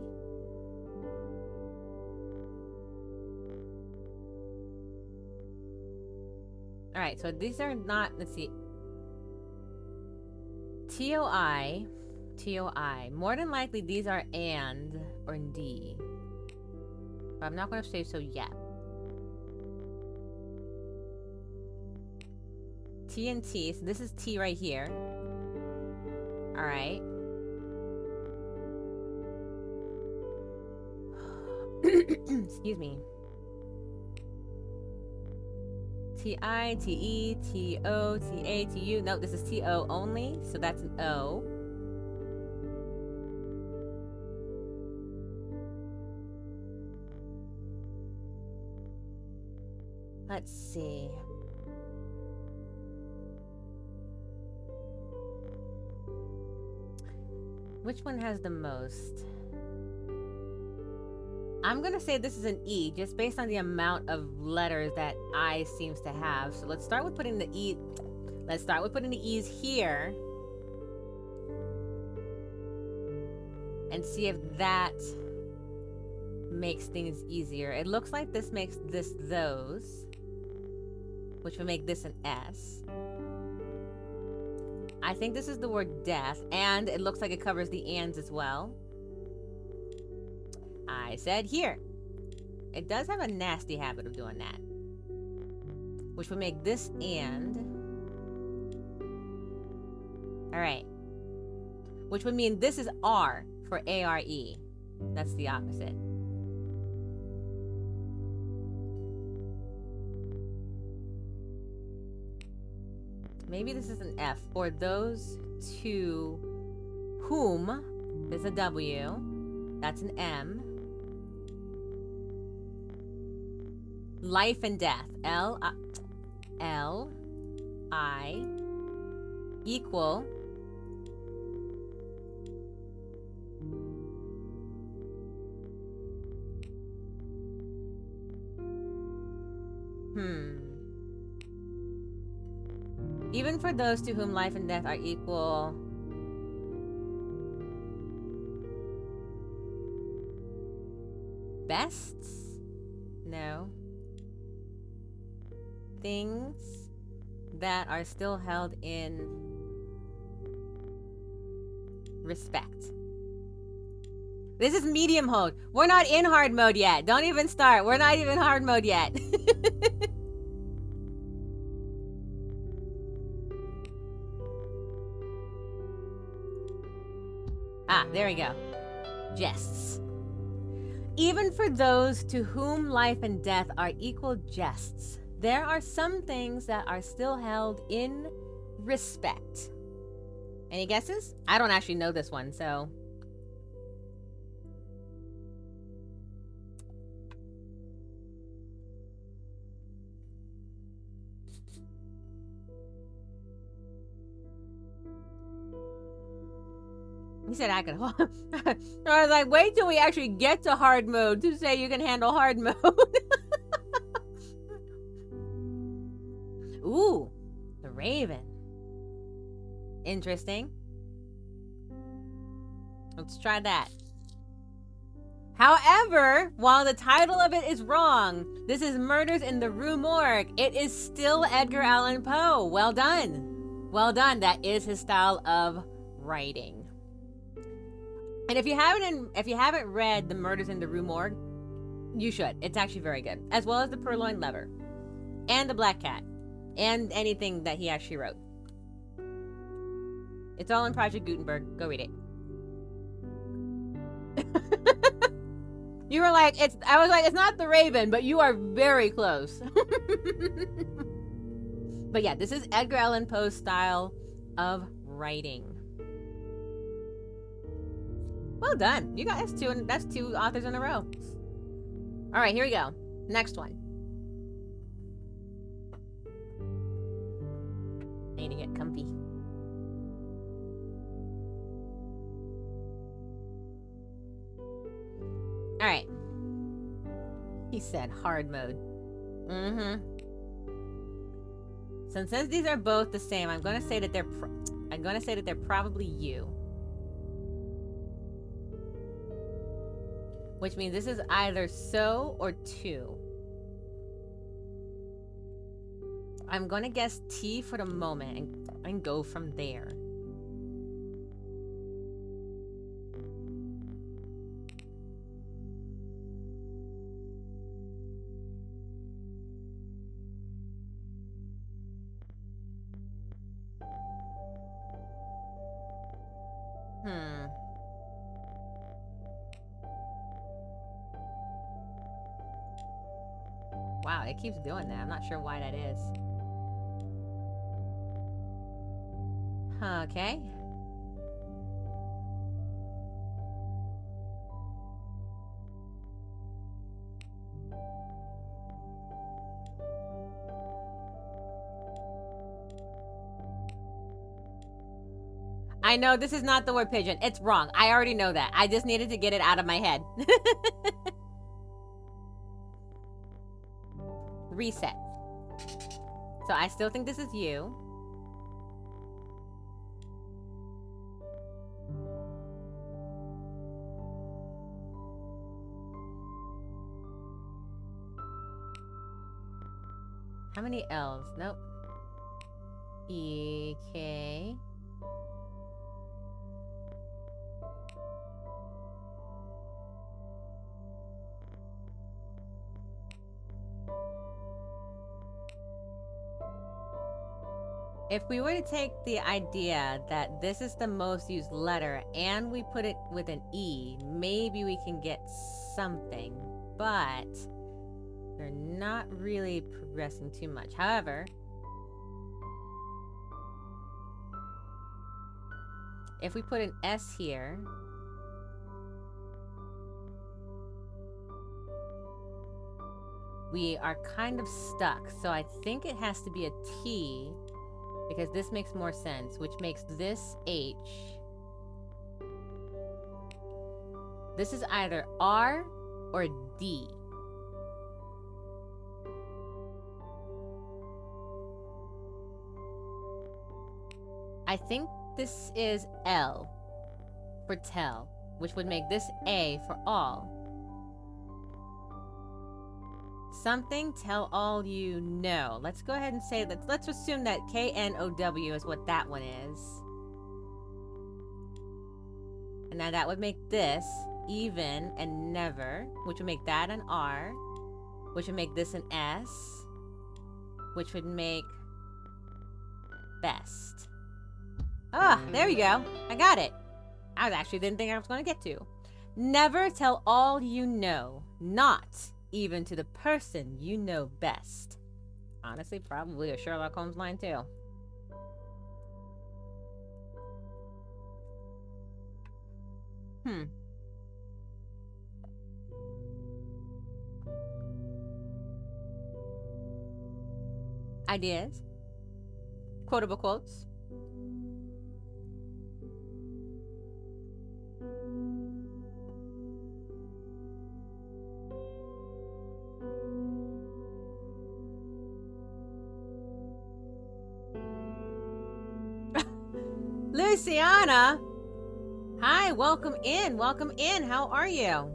Alright, so these are not, let's see. T-O-I. T-O-I. More than likely, these are and or D. But I'm not going to say so yet. T and T. So this is T right here. Alright. Excuse me. T-I, T-E, T-O, T-A, T-U. No, this is T-O only. So that's an O. Let's see. Which one has the most? I'm going to say this is an E, just based on the amount of letters that I seems to have. So let's start with putting the E. Let's start with putting the E's here. And see if that makes things easier. It looks like this makes this those, which would make this an S. I think this is the word death, and it looks like it covers the ands as well. I said here. It does have a nasty habit of doing that, which would make this and. Alright. Which would mean this is R for A-R-E. That's the opposite. Maybe this is an F. For those to whom, there's a W. That's an M. Life and death. L-I equal even for those to whom life and death are equal. bests? No. Things that are still held in respect. This is medium mode. We're not in hard mode yet. Don't even start. We're not even hard mode yet. Ah, there we go. Jests. Even for those to whom life and death are equal jests, there are some things that are still held in respect. Any guesses? I don't actually know this one, so. He said I could hold. I was like, wait till we actually get to hard mode to say you can handle hard mode. Ooh, the Raven. Interesting. Let's try that. However, while the title of it is wrong, this is Murders in the Rue Morgue. It is still Edgar Allan Poe. Well done. Well done. That is his style of writing. And if you haven't read The Murders in the Rue Morgue, you should. It's actually very good. As well as The Purloined Lever. And The Black Cat. And anything that he actually wrote. It's all in Project Gutenberg. Go read it. You were like, I was like, it's not the Raven, but you are very close. But yeah, this is Edgar Allan Poe's style of writing. Well done. You guys that's two authors in a row. All right, here we go. Next one. Need to get comfy. All right. He said hard mode. So since these are both the same, I'm going to say that they're probably you. Which means this is either so or to. I'm going to guess T for the moment and go from there. Wow, it keeps doing that. I'm not sure why that is. Okay. I know this is not the word pigeon. It's wrong. I already know that. I just needed to get it out of my head. Reset. So I still think this is you. How many L's? Nope. E-K. If we were to take the idea that this is the most used letter and we put it with an E, maybe we can get something, but we're not really progressing too much. However, if we put an S here, we are kind of stuck. So I think it has to be a T, because this makes more sense, which makes this H. This is either R or D. I think this is L for tell, which would make this A for all. something, tell all you know. Let's go ahead and say that. Let's assume that KNOW is what that one is. And now that would make this even and never, which would make that an R, which would make this an S, which would make best. Ah, there we go. I got it. I actually didn't think I was going to get to. Never tell all you know, not even to the person you know best. Honestly, probably a Sherlock Holmes line too. Ideas? Quotable quotes? Luciana! Hi, welcome in. Welcome in. How are you?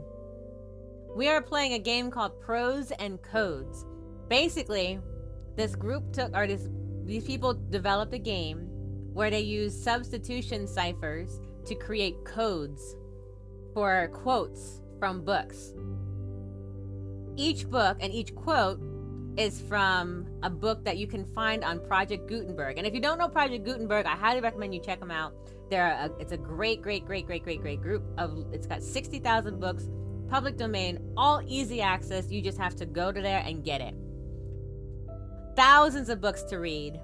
We are playing a game called Prose&Codes. Basically, this group these people developed a game where they use substitution ciphers to create codes for quotes from books. Each book and each quote is from a book that you can find on Project Gutenberg. And if you don't know Project Gutenberg, I highly recommend you check them out. It's a great group of, it's got 60,000 books, public domain, all easy access. You just have to go to there and get it. Thousands of books to read,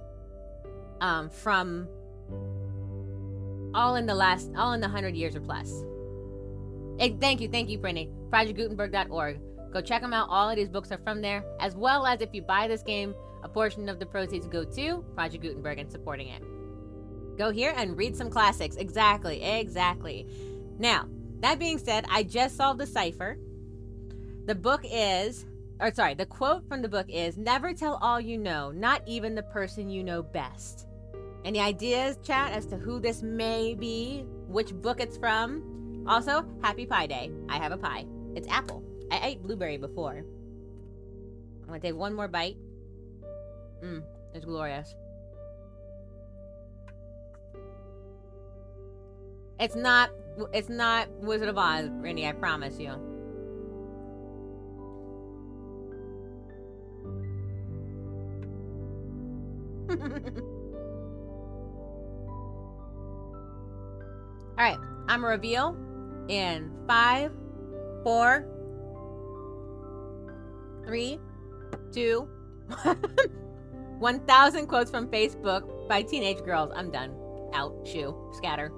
from all in the 100 years or plus. Thank you, Brittany. ProjectGutenberg.org. Go check them out. All of these books are from there, as well as if you buy this game, a portion of the proceeds go to Project Gutenberg and supporting it. Go here and read some classics. Exactly. Now, that being said, I just solved the cipher. The quote from the book is, never tell all you know, not even the person you know best. Any ideas, chat, as to who this may be, which book it's from? Also, happy Pie Day. I have a pie. It's apple. I ate blueberry before. I'm gonna take one more bite. It's glorious. It's not Wizard of Oz, Randy, I promise you. Alright, I'm gonna reveal in 5, 4, 3, 2, 1,000 quotes from Facebook by teenage girls. I'm done. Out. Shoo. Scatter.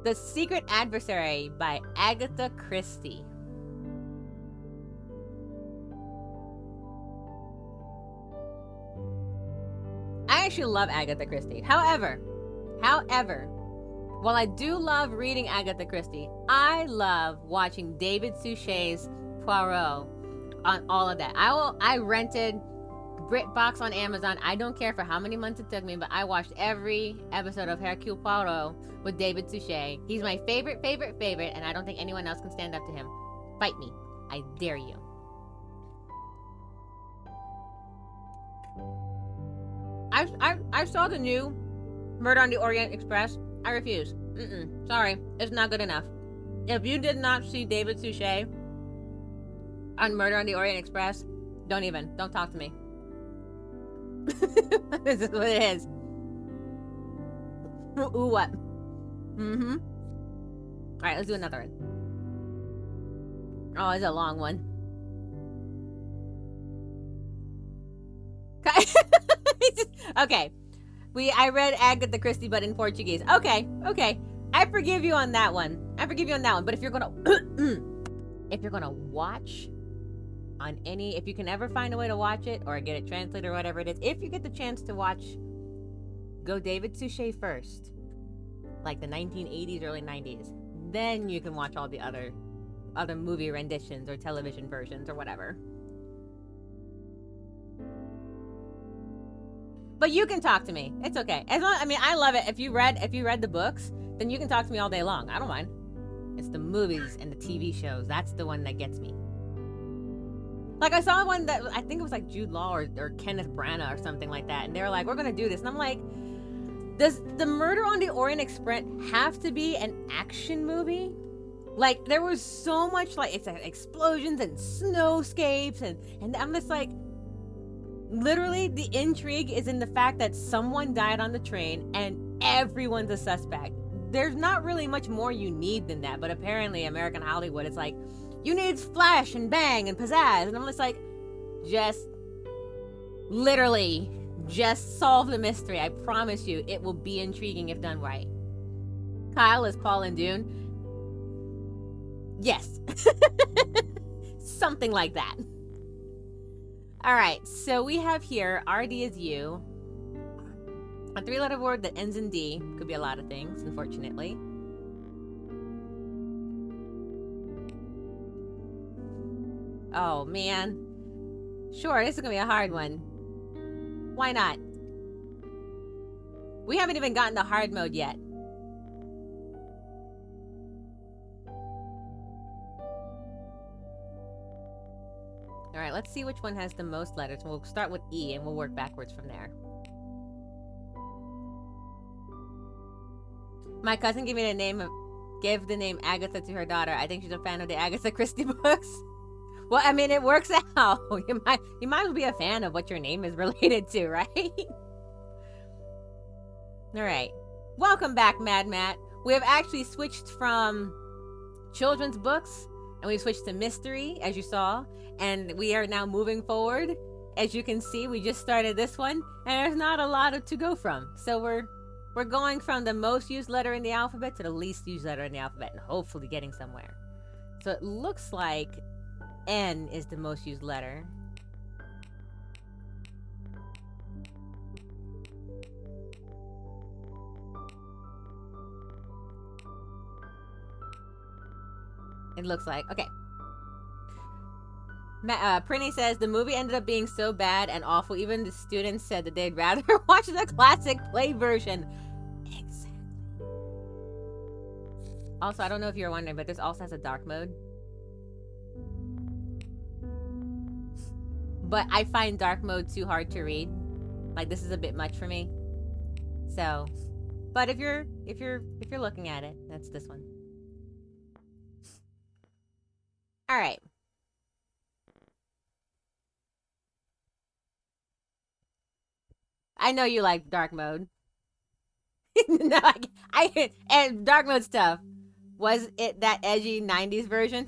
The Secret Adversary by Agatha Christie. I actually love Agatha Christie. However, while I do love reading Agatha Christie, I love watching David Suchet's Poirot on all of that. I rented BritBox on Amazon. I don't care for how many months it took me, but I watched every episode of Hercule Poirot with David Suchet. He's my favorite, and I don't think anyone else can stand up to him. Fight me. I dare you. I saw the new Murder on the Orient Express. I refuse. Sorry. It's not good enough. If you did not see David Suchet on Murder on the Orient Express, don't talk to me. This is what it is. Ooh, what? Alright, let's do another one. Oh, it's a long one. Okay. I read Agatha Christie, but in Portuguese. Okay. I forgive you on that one. But if you're gonna watch on if you can ever find a way to watch it or get it translated or whatever it is, if you get the chance to watch, go David Suchet first, like the 1980s, early 90s. Then you can watch all the other movie renditions or television versions or whatever. But you can talk to me. It's okay. I love it. If you read the books, then you can talk to me all day long. I don't mind. It's the movies and the TV shows. That's the one that gets me. Like, I saw one that I think it was like Jude Law or Kenneth Branagh or something like that, and they were like, we're gonna do this, and I'm like, does the Murder on the Orient Express have to be an action movie? Like, there was so much, like, it's like explosions and snowscapes, and I'm just like, literally, the intrigue is in the fact that someone died on the train and everyone's a suspect. There's not really much more you need than that, but apparently American Hollywood, it's like, you need flash and bang and pizzazz, and I'm just like, just literally just solve the mystery. I promise you, it will be intriguing if done right. Kyle is Paul and Dune. Yes. Something like that. All right, so we have here, RD is you. A 3-letter word that ends in D. Could be a lot of things, unfortunately. Oh, man. Sure, this is going to be a hard one. Why not? We haven't even gotten to hard mode yet. All right, let's see which one has the most letters. We'll start with E and we'll work backwards from there. My cousin gave me the name Agatha to her daughter. I think she's a fan of the Agatha Christie books. Well, I mean, it works out. You might as well be a fan of what your name is related to, right? All right. Welcome back, Mad Matt. We have actually switched from children's books and we've switched to mystery, as you saw, and we are now moving forward. As you can see, we just started this one, and there's not a lot to go from. So we're going from the most used letter in the alphabet to the least used letter in the alphabet, and hopefully getting somewhere. So it looks like N is the most used letter. It looks like. Okay. Prinny says, the movie ended up being so bad and awful, even the students said that they'd rather watch the classic play version. Exactly. Also, I don't know if you're wondering, but this also has a dark mode. But I find dark mode too hard to read. Like, this is a bit much for me. So, but if you're looking at it, that's this one. All right. I know you like dark mode. No, and dark mode stuff. Was it that edgy 90s version?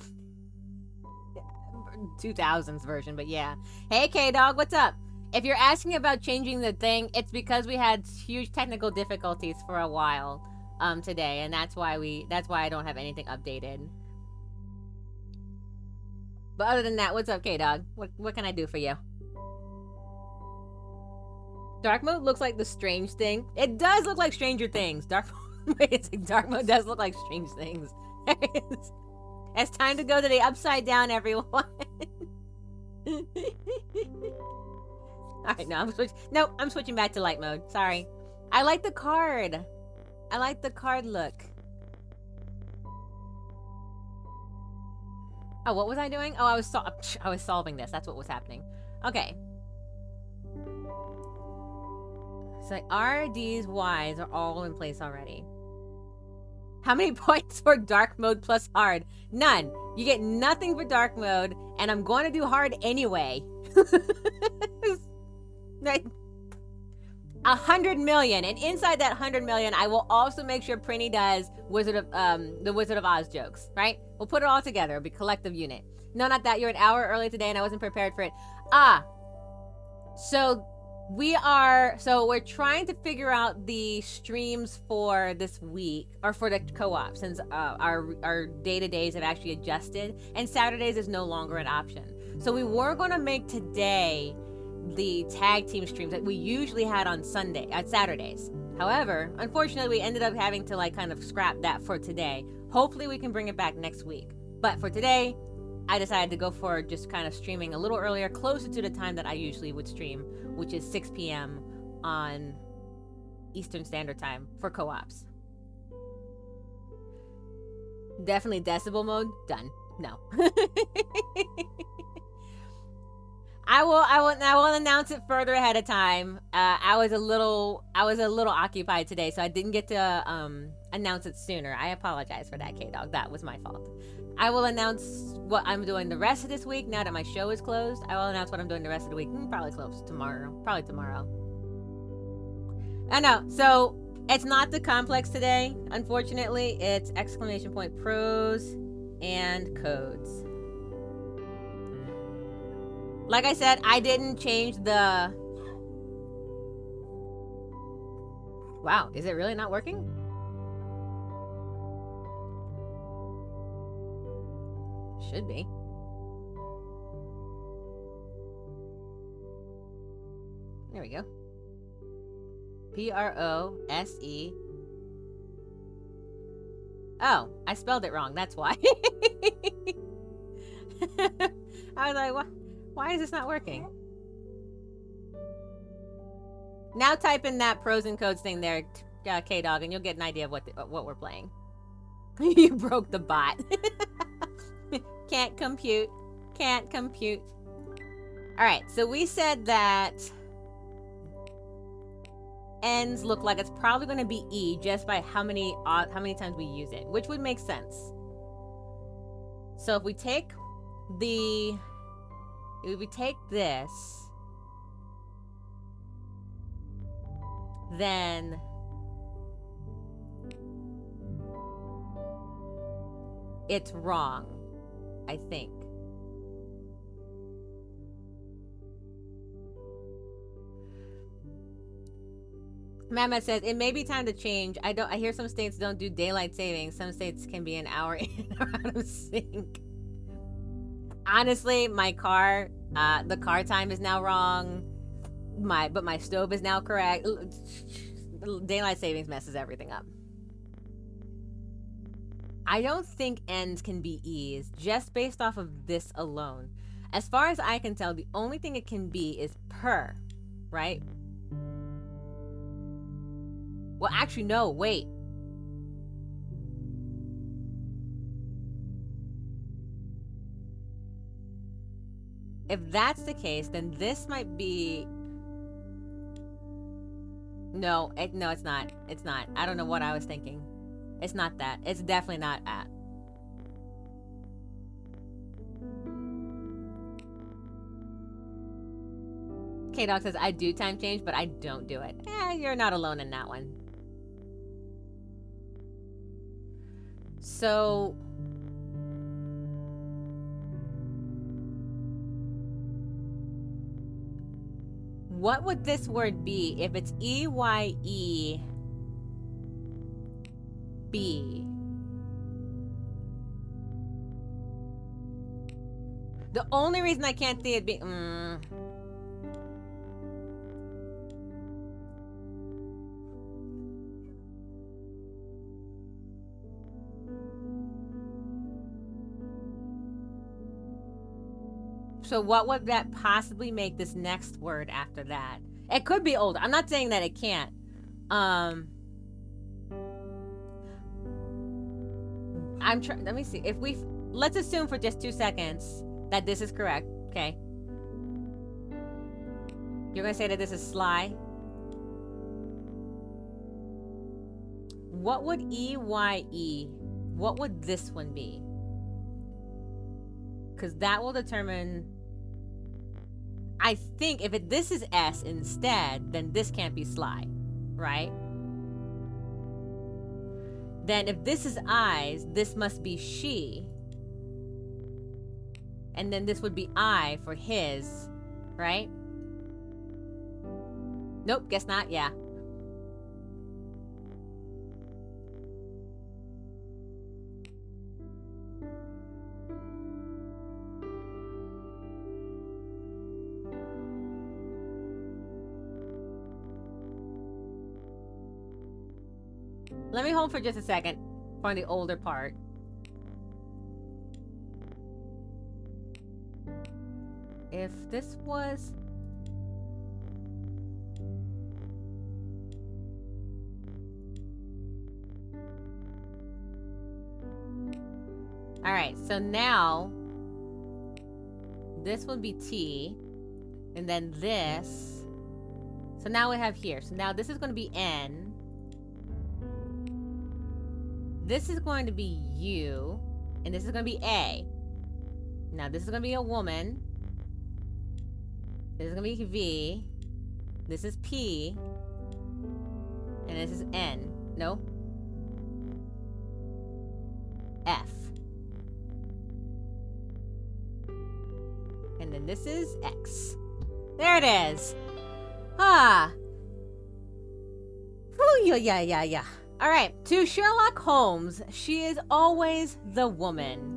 2000s version, but yeah. Hey, K-Dog, what's up? If you're asking about changing the thing, it's because we had huge technical difficulties for a while today, and that's why I don't have anything updated. But other than that, what's up, K-Dog? What can I do for you? Dark mode looks like the Strange Thing. It does look like Stranger Things. Dark mode does look like Strange Things. It's time to go to the upside down, everyone. Alright, no, I'm switching back to light mode. Sorry. I like the card. I like the card look. Oh, what was I doing? Oh, I was solving this. That's what was happening. Okay. So like R, D's, Y's are all in place already. How many points for dark mode plus hard? None. You get nothing for dark mode, and I'm going to do hard anyway. 100 million, and inside that 100 million, I will also make sure Prinny does the Wizard of Oz jokes, right? We'll put it all together. It'll be collective unit. No, not that. You're an hour early today, and I wasn't prepared for it. So we're trying to figure out the streams for this week, or for the co-op, since our day-to-days have actually adjusted, and Saturdays is no longer an option. So we were going to make today the tag team streams that we usually had on Saturdays. However, unfortunately, we ended up having to kind of scrap that for today. Hopefully we can bring it back next week. But for today, I decided to go for just kind of streaming a little earlier, closer to the time that I usually would stream, which is 6 p.m. on Eastern Standard Time for co-ops. Definitely decibel mode. Done. No. I will announce it further ahead of time. I was a little occupied today, so I didn't get to announce it sooner. I apologize for that, K-Dog. That was my fault. I will announce what I'm doing the rest of this week now that my show is closed. I will announce what I'm doing the rest of the week. Probably close tomorrow. Probably tomorrow. I know. So it's not the complex today, unfortunately. It's exclamation point prose and codes. Like I said, I didn't change the... Wow, is it really not working? Should be. There we go. Prose. Oh, I spelled it wrong. That's why. I was like, what? Why is this not working? Now type in that pros and codes thing there, K-Dog, and you'll get an idea of what we're playing. You broke the bot. Can't compute. Can't compute. All right, so we said that ends look like it's probably going to be E just by how many times we use it, which would make sense. So if we take this, then it's wrong, I think. Mama says it may be time to change. I hear some states don't do daylight savings. Some states can be an hour in or out of sync. Honestly, my car, the car time is now wrong. But my stove is now correct. Daylight savings messes everything up. I don't think ends can be E's just based off of this alone. As far as I can tell, the only thing it can be is per, right? Well, actually, no, wait. If that's the case, then this might be... No, it's not. It's not. I don't know what I was thinking. It's not that. It's definitely not at. K-Dog says, I do time change, but I don't do it. You're not alone in that one. So... what would this word be if it's E-Y-E-B? The only reason I can't see it be... So what would that possibly make this next word after that? It could be old. I'm not saying that it can't. Let me see. Let's assume for just 2 seconds that this is correct. Okay. You're gonna say that this is sly. What would E-Y-E? What would this one be? Because that will determine... I think if this is S instead, then this can't be sly, right? Then if this is eyes, this must be she. And then this would be I for his, right? Nope, guess not, yeah. Let me hold for just a second for the older part. If this was... Alright, so now this would be T. And then this. So now we have here. So now this is going to be N. This is going to be U. And this is going to be A. Now this is going to be a woman. This is going to be V. This is P. And this is N. No. F. And then this is X. There it is. Ah. Whew, yeah. All right. To Sherlock Holmes, she is always the woman.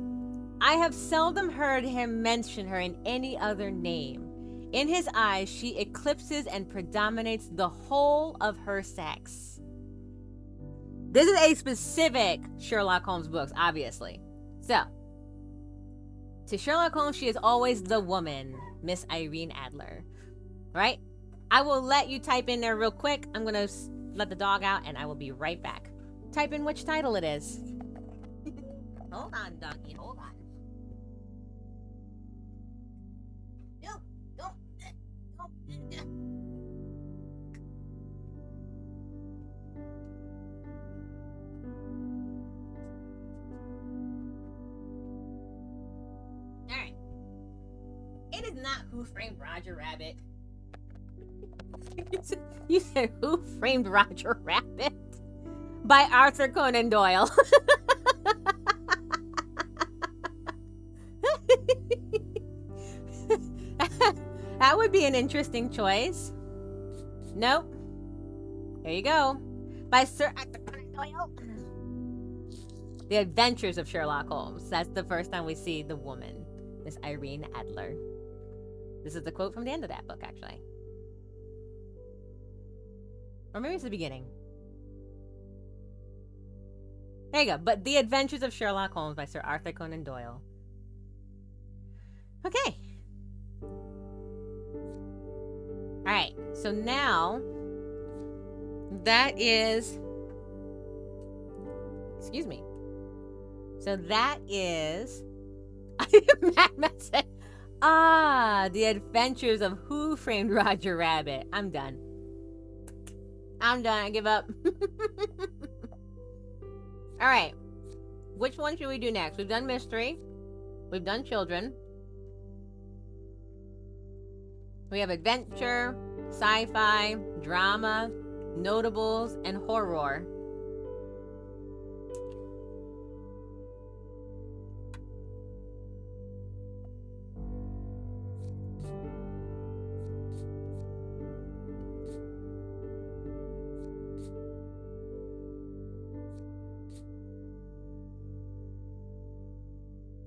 I have seldom heard him mention her in any other name. In his eyes, she eclipses and predominates the whole of her sex. This is a specific Sherlock Holmes books, obviously. So, to Sherlock Holmes, she is always the woman, Miss Irene Adler. Right? I will let you type in there real quick. I'm going to let the dog out, and I will be right back. Type in which title it is. Hold on, doggy. Hold on. Alright. It is not Who Framed Roger Rabbit. You said Who Framed Roger Rabbit? By Arthur Conan Doyle. That would be an interesting choice. Nope. There you go. By Sir Arthur Conan Doyle. The Adventures of Sherlock Holmes. That's the first time we see the woman, Miss Irene Adler. This is the quote from the end of that book, actually. Or maybe it's the beginning. There you go. But The Adventures of Sherlock Holmes by Sir Arthur Conan Doyle. Okay. Alright. So now, that is... Excuse me. So that is... Matt said, The Adventures of Who Framed Roger Rabbit. I'm done. I give up. Alright. Which one should we do next? We've done mystery. We've done children. We have adventure, sci-fi, drama, notables, and horror.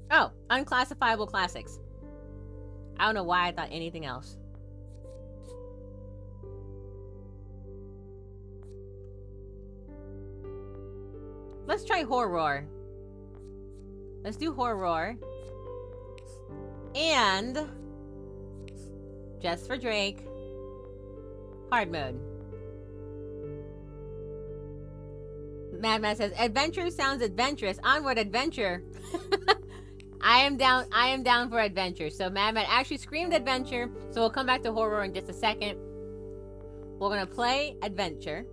Oh, unclassifiable classics. I don't know why I thought anything else. Let's try horror. Let's do horror. And just for Drake, hard mode. Mad says, adventure sounds adventurous. Onward, adventure. I am down for adventure. So Mad actually screamed adventure. So we'll come back to horror in just a second. We're gonna play adventure.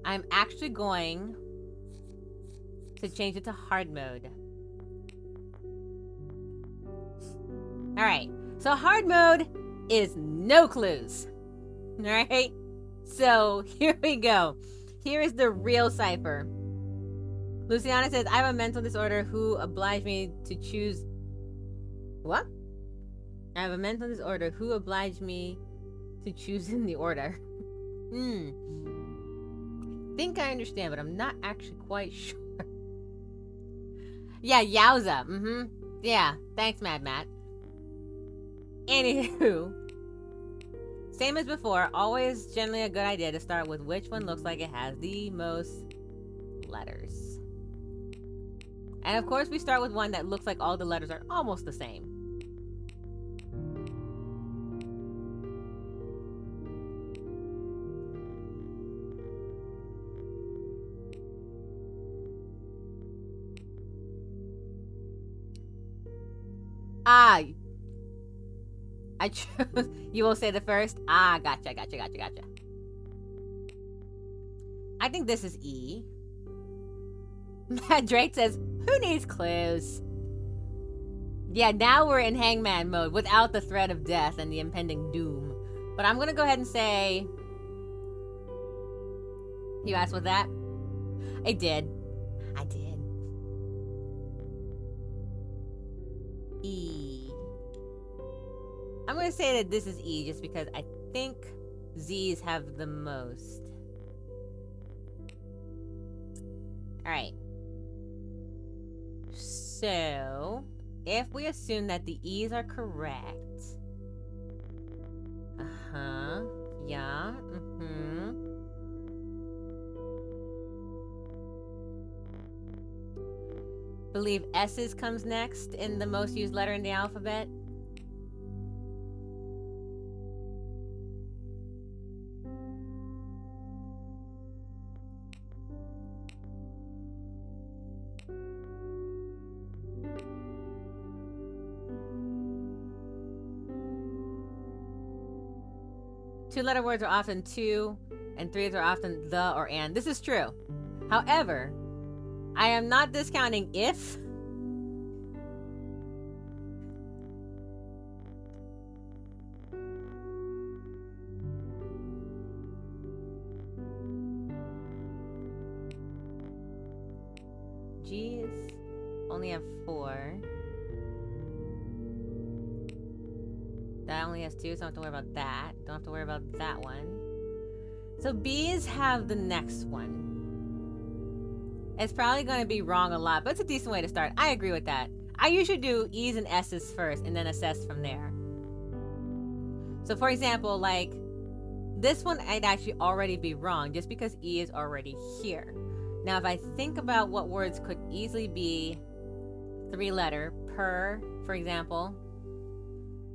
I'm actually going to change it to hard mode. Alright. So hard mode is no clues. Alright? So here we go. Here is the real cipher. Luciana says, I have a mental disorder who obliged me to choose... What? I have a mental disorder who obliged me to choose in the order. Think I understand, but I'm not actually quite sure. Yeah, yowza. Yeah, thanks, Mad Matt. Anywho. Same as before, always generally a good idea to start with which one looks like it has the most letters. And of course, we start with one that looks like all the letters are almost the same. I chose. You will say the first. Ah, gotcha. I think this is E. Matt Drake says, "Who needs clues?" Yeah, now we're in hangman mode without the threat of death and the impending doom. But I'm gonna go ahead and say. You asked with that? I did. E. I'm gonna say that this is E just because I think Z's have the most. Alright. So, if we assume that the E's are correct. Yeah. Believe S's comes next in the most used letter in the alphabet. Two-letter words are often two, and threes are often the or and. This is true. However, I am not discounting if. G's only have 4. That only has 2, so I don't have to worry about that. Don't have to worry about that one. So B's have the next one. It's probably going to be wrong a lot, but it's a decent way to start. I agree with that. I usually do E's and S's first and then assess from there. So for example, like, this one I'd actually already be wrong just because E is already here. Now, if I think about what words could easily be 3-letter, per, for example,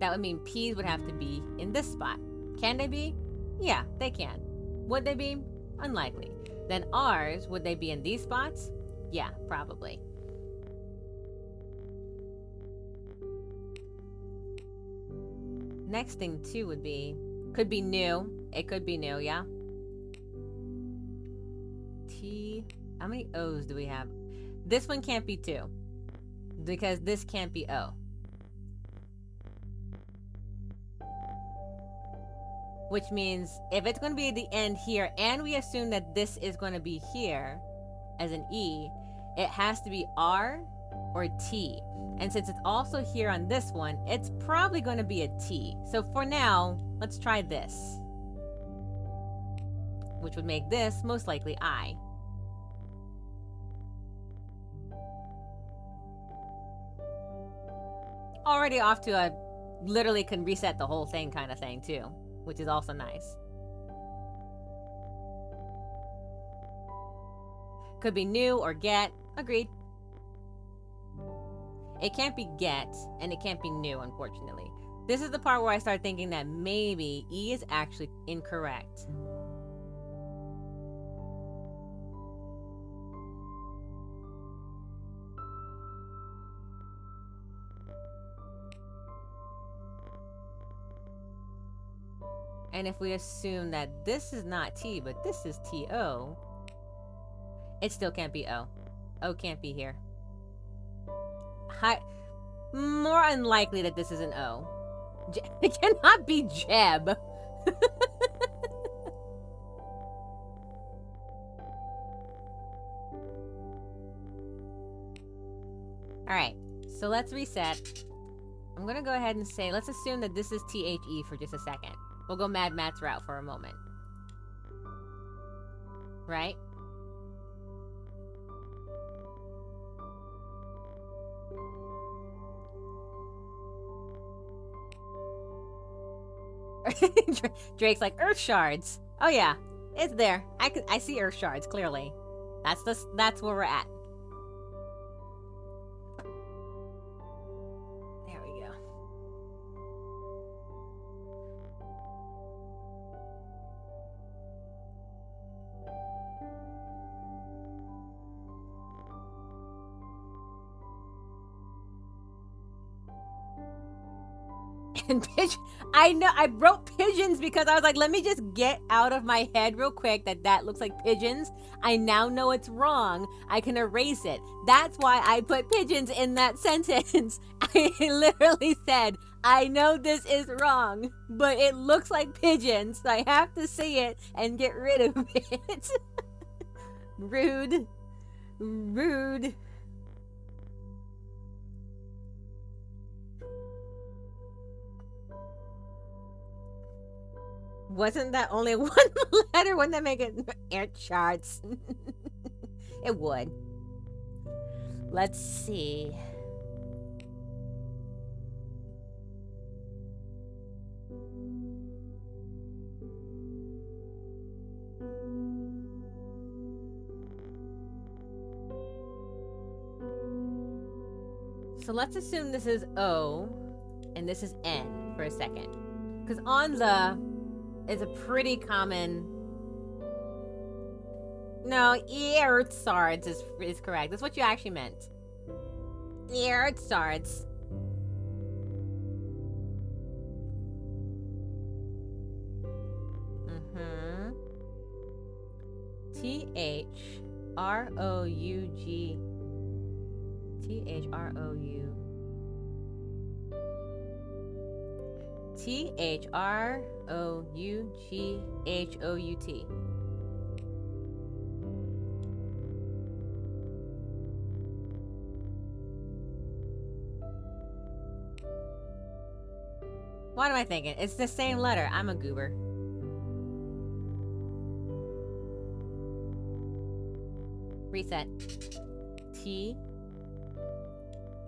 that would mean P's would have to be in this spot. Can they be? Yeah, they can. Would they be? Unlikely. Then R's, would they be in these spots? Yeah, probably. Next thing too would be, could be new. It could be new, yeah. T, how many O's do we have? This one can't be 2 because this can't be O. Which means if it's going to be at the end here and we assume that this is going to be here as an E, it has to be R or T. And since it's also here on this one, it's probably going to be a T. So for now, let's try this, which would make this most likely I. Already off to a literally can reset the whole thing kind of thing too, which is also nice. Could be new or get. Agreed. It can't be get, and it can't be new, unfortunately. This is the part where I start thinking that maybe E is actually incorrect. And if we assume that this is not T, but this is T-O, it still can't be O. O can't be here. More unlikely that this is an O. It cannot be Jeb. Alright, so let's reset. I'm gonna go ahead and say, let's assume that this is T-H-E for just a second. We'll go Mad Matt's route for a moment. Right? Drake's like, Earth shards. Oh yeah, it's there. I see Earth shards clearly. That's where we're at. There we go. And I know I wrote pigeons because I was like, let me just get out of my head real quick that looks like pigeons. I now know it's wrong. I can erase it. That's why I put pigeons in that sentence. I literally said, I know this is wrong, but it looks like pigeons, so I have to say it and get rid of it. Rude. Rude. Wasn't that only one letter? Wouldn't that make it air charts? It would. Let's see. So let's assume this is O and this is N for a second. Because on the is a pretty common. No, Eartsards is correct. That's what you actually meant. Eartsards. T-H-R-O-U-G. T-H-R-O-U. T-H-R-O-U-G-H-O-U-T. What am I thinking? It's the same letter. I'm a goober. Reset. T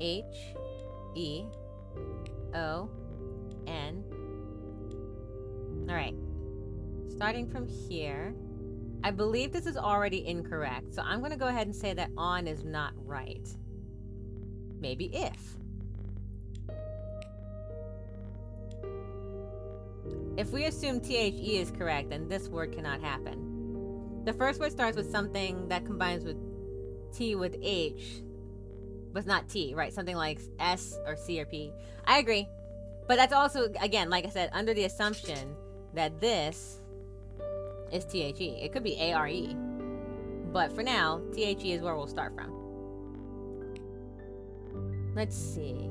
H E O N. All right. Starting from here, I believe this is already incorrect. So I'm going to go ahead and say that on is not right. Maybe if. If we assume THE is correct, then this word cannot happen. The first word starts with something that combines with T with H, but it's not T, right? Something like S or C or P. I agree. But that's also, again, like I said, under the assumption that this is THE. It could be ARE. But for now, THE is where we'll start from. Let's see.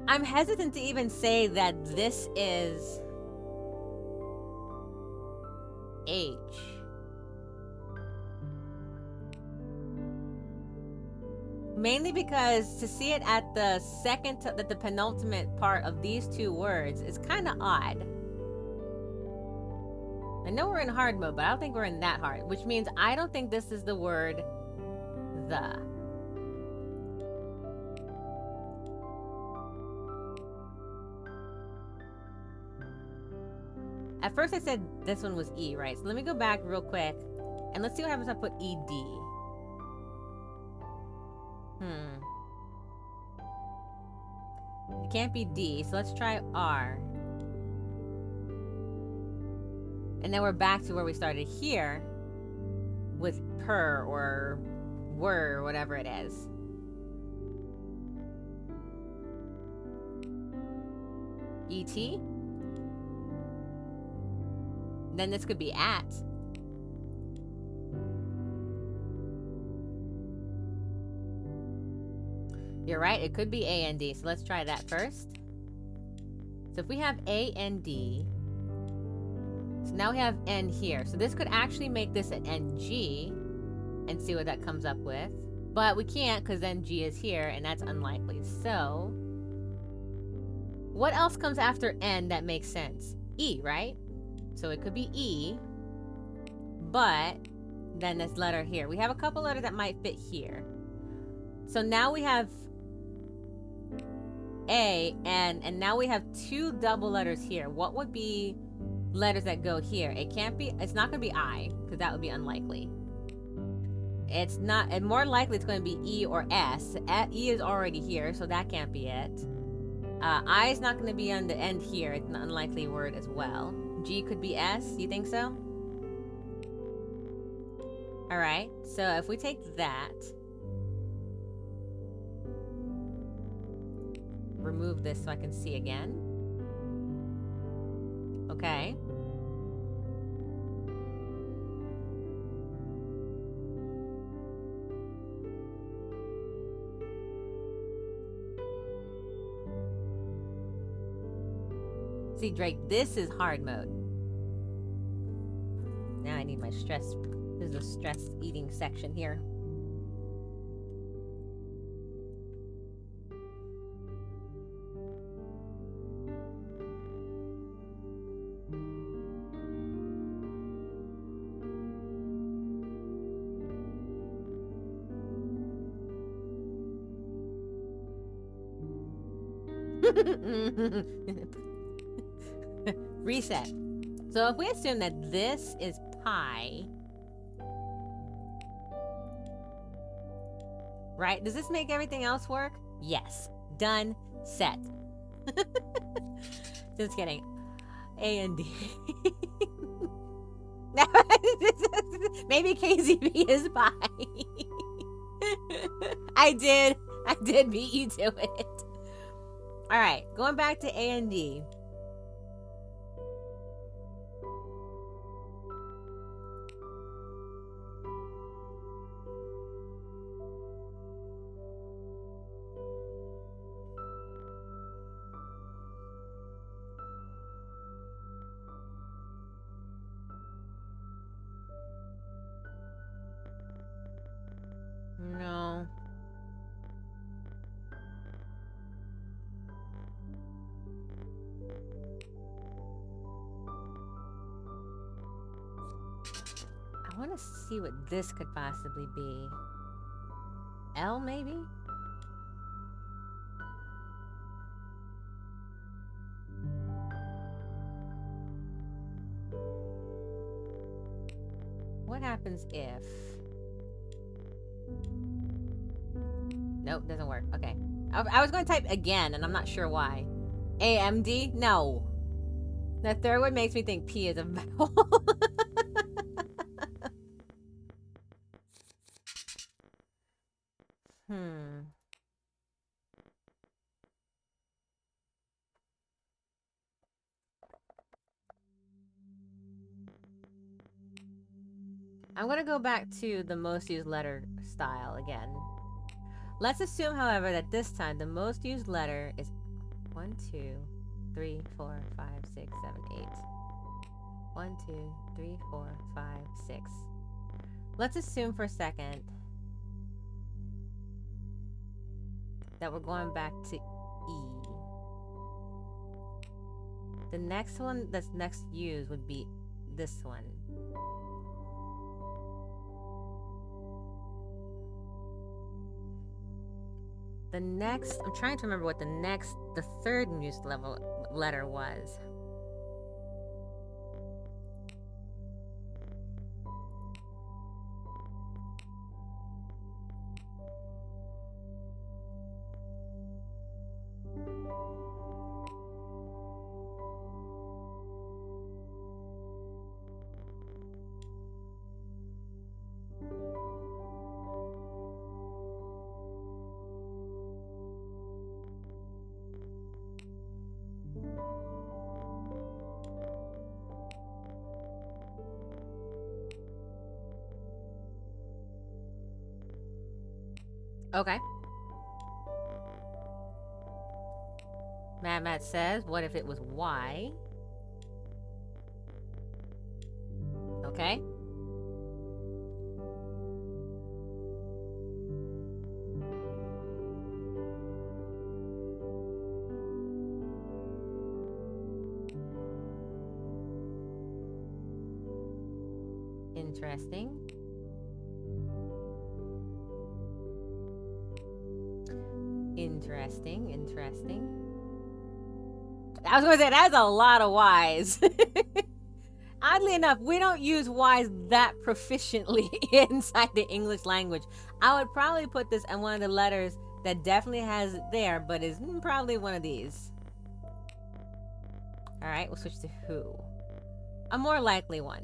I'm hesitant to even say that this is H. Mainly because to see it at the the penultimate part of these two words is kind of odd. I know we're in hard mode, but I don't think we're in that hard, which means I don't think this is the word the. At first I said this one was E, right? So let me go back real quick and let's see what happens if I put ED. It can't be D, so let's try R. And then we're back to where we started here with per or were, whatever it is. ET. Then this could be at. You're right, it could be AND. So let's try that first. So if we have AND, so now we have N here. So this could actually make this an NG and see what that comes up with. But we can't because NG is here and that's unlikely. So what else comes after N that makes sense? E, right? So it could be E, but then this letter here. We have a couple letters that might fit here. So now we have A, and now we have two double letters here. What would be letters that go here? It's not going to be I, because that would be unlikely. It's not, and more likely it's going to be E or S. E is already here, so that can't be it. I is not going to be on the end here. It's an unlikely word as well. G could be S. You think so? All right. So if we take that, remove this so I can see again. Okay. See, Drake, this is hard mode. Now I need my stress. This is a stress eating section here. Reset. So if we assume that this is pi, right? Does this make everything else work? Yes. Done. Set. Just kidding. A and D. Maybe KZB is pi. I did beat you to it. All right, going back to A and D. No. I want to see what this could possibly be. L, maybe? What happens if... Nope, doesn't work. Okay. I was going to type again, and I'm not sure why. AMD? No. The third one makes me think P is a vowel. I'm going to go back to the most used letter style again. Let's assume, however, that this time the most used letter is 1, 2, 3, 4, 5, 6, 7, 8. 1, 2, 3, 4, 5, 6. Let's assume for a second that we're going back to E. The next one that's next used would be this one. The next, I'm trying to remember what the third used letter was. Okay. Matt says, what if it was Y? Okay. Interesting. Interesting. I was going to say, that's a lot of Y's. Oddly enough, we don't use Y's that proficiently inside the English language. I would probably put this in one of the letters that definitely has it there, but is probably one of these. All right, we'll switch to who. A more likely one.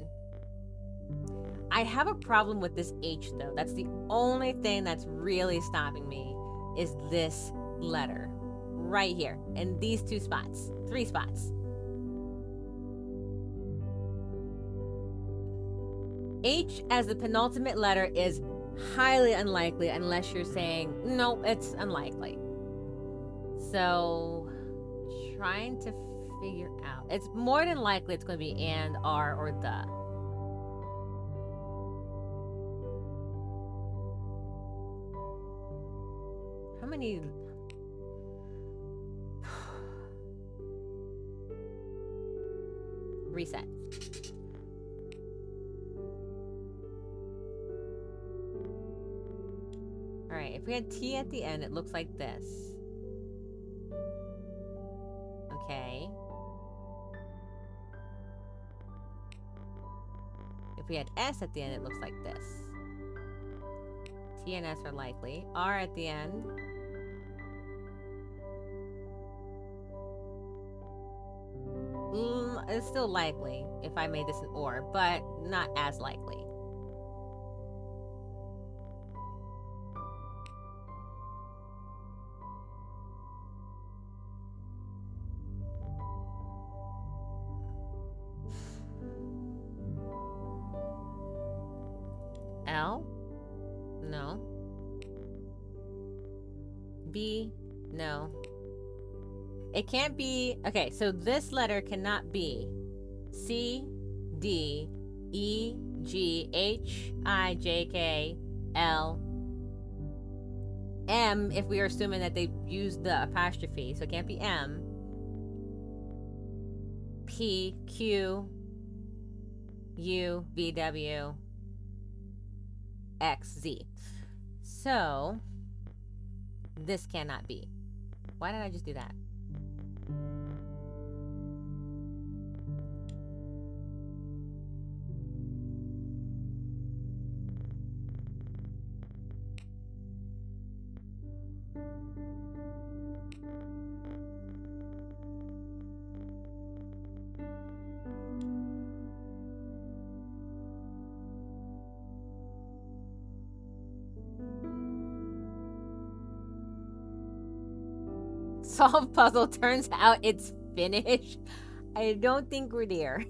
I have a problem with this H, though. That's the only thing that's really stopping me, is this letter right here in these 2 spots, 3 spots. H as the penultimate letter is highly unlikely unless you're saying, no, it's unlikely. So, trying to figure out. It's more than likely it's going to be and, are, or the. How many? Reset. All right, if we had T at the end, it looks like this. Okay. If we had S at the end, it looks like this. T and S are likely. R at the end. It's still likely if I made this an or, but not as likely. L? No. B? No. It can't be... Okay, so this letter cannot be C, D, E, G, H, I, J, K, L, M, if we are assuming that they used the apostrophe. So it can't be M. P, Q, U, V, W, X, Z. So, this cannot be. Why did I just do that? Solve puzzle, turns out it's finished. I don't think we're there.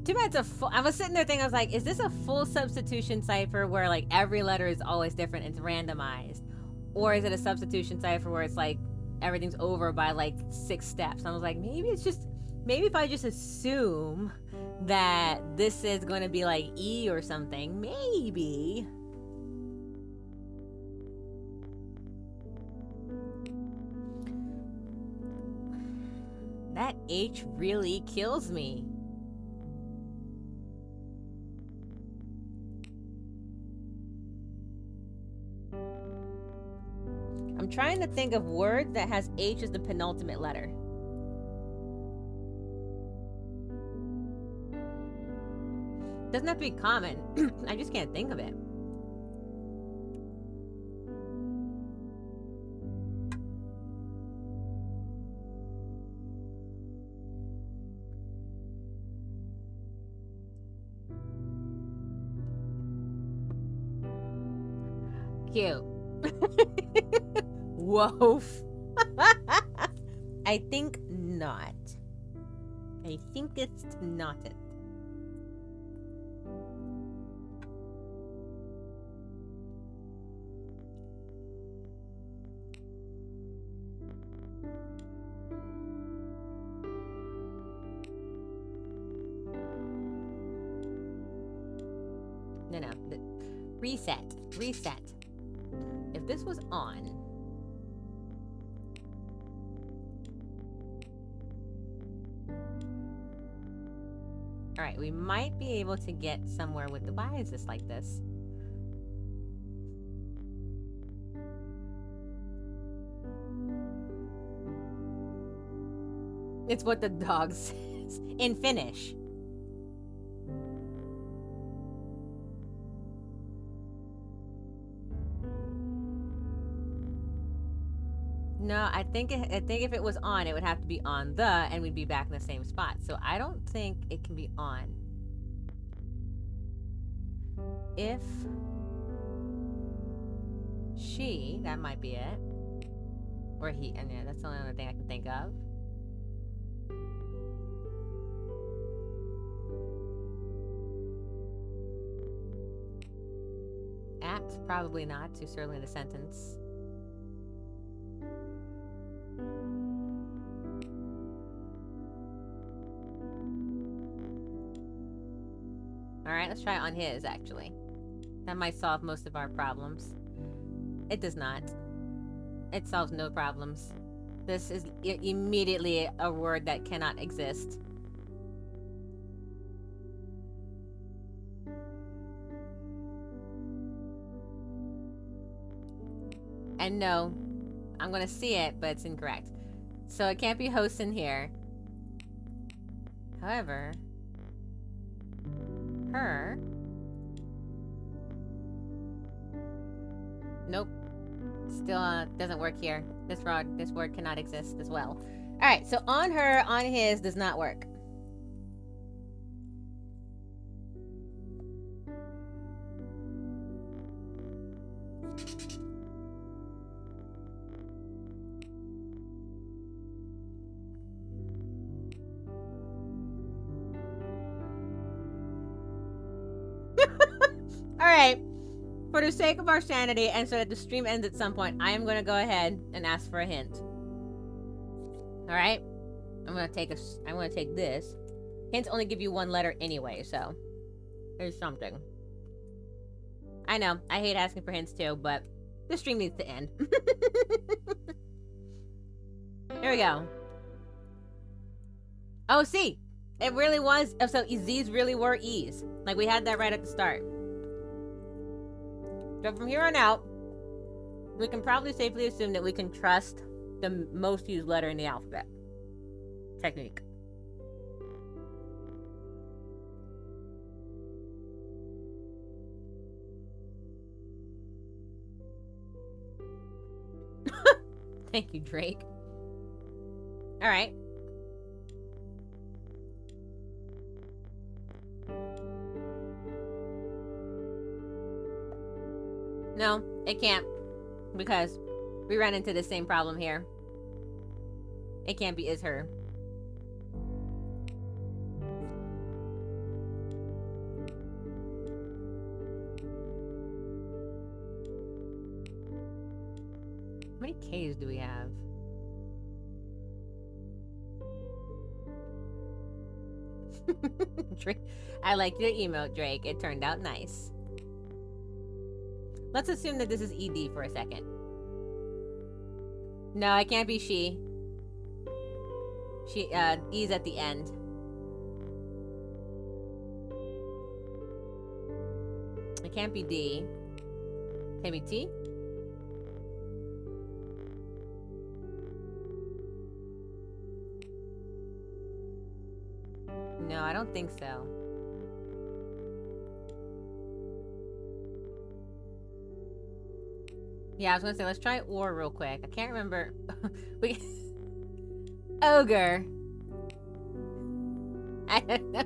Too bad it's a full... I was sitting there thinking, I was like, is this a full substitution cipher where like every letter is always different, it's randomized? Or is it a substitution cipher where it's like everything's over by like 6 steps? And I was like, maybe it's just... Maybe if I just assume that this is going to be like E or something, maybe. That H really kills me. I'm trying to think of words that has H as the penultimate letter. Doesn't have to be common. I just can't think of it. Cute. Whoa. I think not. I think it's not it. No. Reset. If this was on... Alright, we might be able to get somewhere with the... Why is this like this? It's what the dog said. in Finnish. No, I think if it was on, it would have to be on the, and we'd be back in the same spot. So I don't think it can be on. If she, that might be it. Or he, and yeah, that's the only other thing I can think of. At, probably not, too early in the sentence. Alright, let's try it on his, actually. That might solve most of our problems. It does not. It solves no problems. This is immediately a word that cannot exist. And no, I'm gonna see it, but it's incorrect. So it can't be host in here. However, her. Nope. Still doesn't work here. This word cannot exist as well. Alright, so on her, on his does not work. Alright. For the sake of our sanity, and so that the stream ends at some point, I am going to go ahead and ask for a hint. Alright? I'm going to take this. Hints only give you one letter anyway, so there's something. I know, I hate asking for hints too, but the stream needs to end. Here we go. Oh, see! It really was. Oh, so Z's really were E's. Like, we had that right at the start. So from here on out, we can probably safely assume that we can trust the most used letter in the alphabet. Technique. Thank you, Drake. Alright. No, it can't. Because we ran into the same problem here. It can't be is her. How many K's do we have? Drake, I like your emote, Drake. It turned out nice. Let's assume that this is ED for a second. No, it can't be she. E's at the end. It can't be D. Can it be T? No, I don't think so. Yeah, I was gonna say, let's try or real quick. I can't remember. We ogre. I don't know.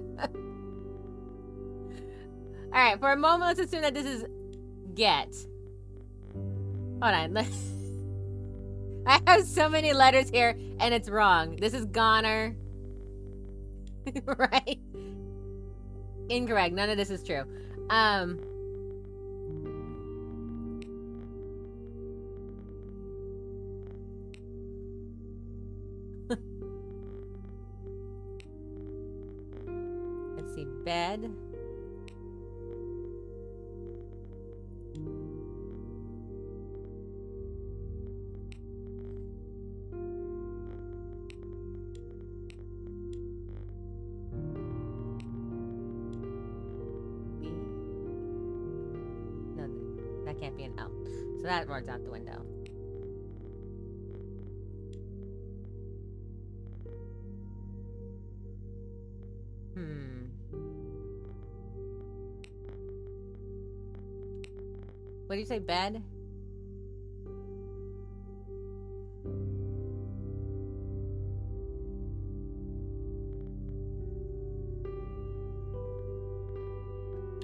Alright, for a moment, let's assume that this is get. Hold on. I have so many letters here, and it's wrong. This is goner. Right? Incorrect. None of this is true. Let's see. Bed. Can't be an L. So that word's out the window. What do you say, bed?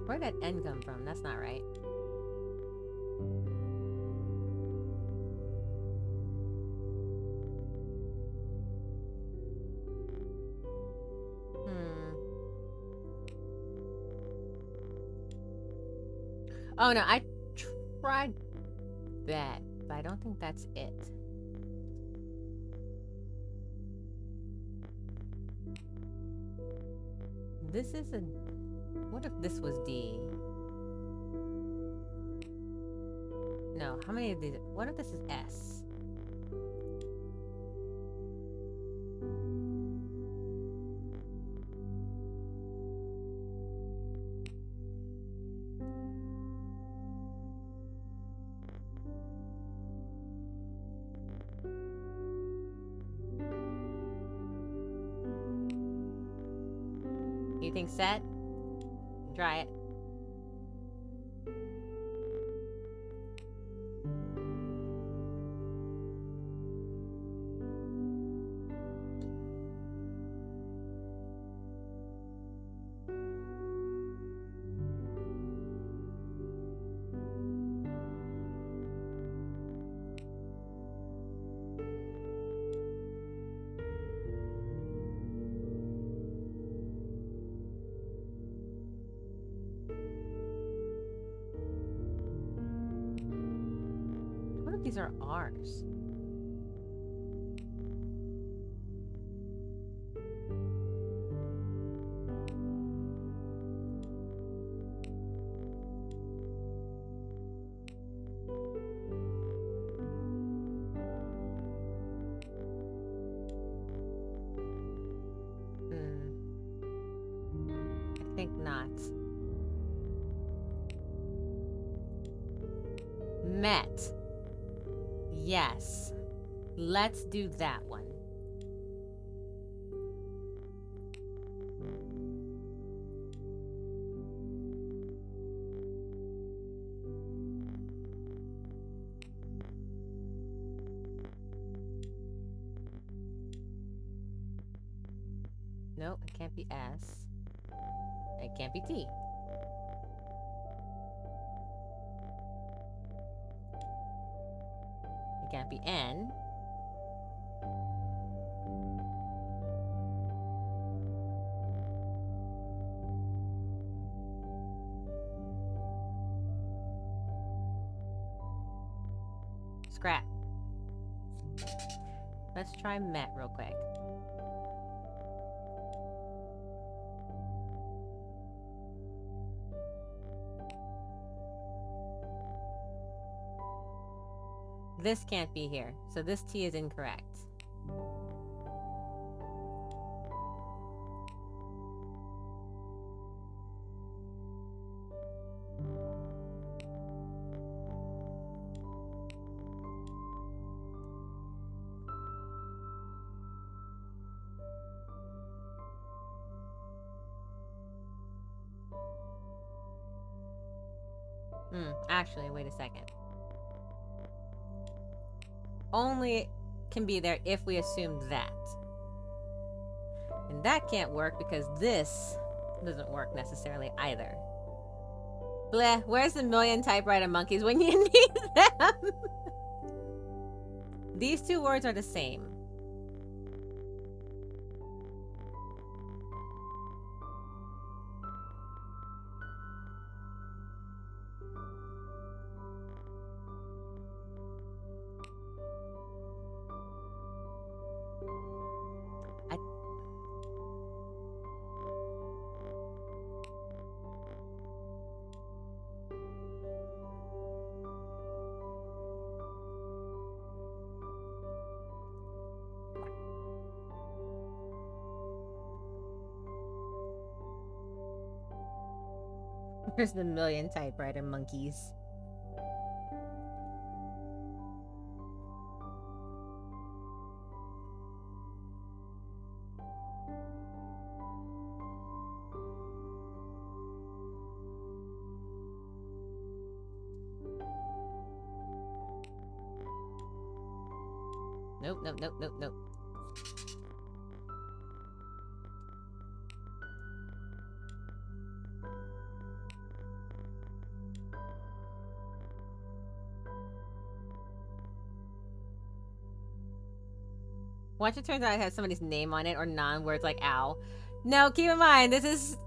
Where'd that N come from? That's not right. Oh no, I tried that, but I don't think that's it. This is a... What if this was D? No, how many of these? What if this is S? You think set? Try it. What if these are R's? I think not. Met. Yes. Let's do that one. Nope, it can't be S. It can't be T. It can't be N. Scrap. Let's try Met real quick. This can't be here, so this T is incorrect. Actually, wait a second. Only can be there if we assume that. And that can't work because this doesn't work necessarily either. Bleh, where's the million typewriter monkeys when you need them? These two words are the same. Where's the million typewriter monkeys? Nope, nope, nope, nope, nope. Watch it turns out it has somebody's name on it or non-words like ow. No, keep in mind, this is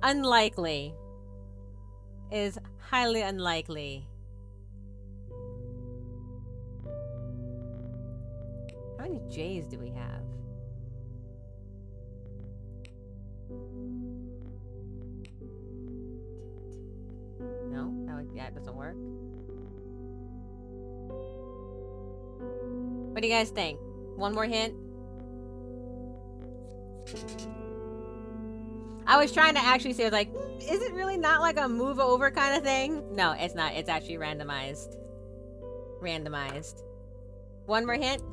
unlikely. Is highly unlikely. How many J's do we have? No? That doesn't work. What do you guys think? One more hint? I was trying to actually say, I was like, is it really not like a move over kind of thing? No, it's not. It's actually randomized. Randomized. One more hint?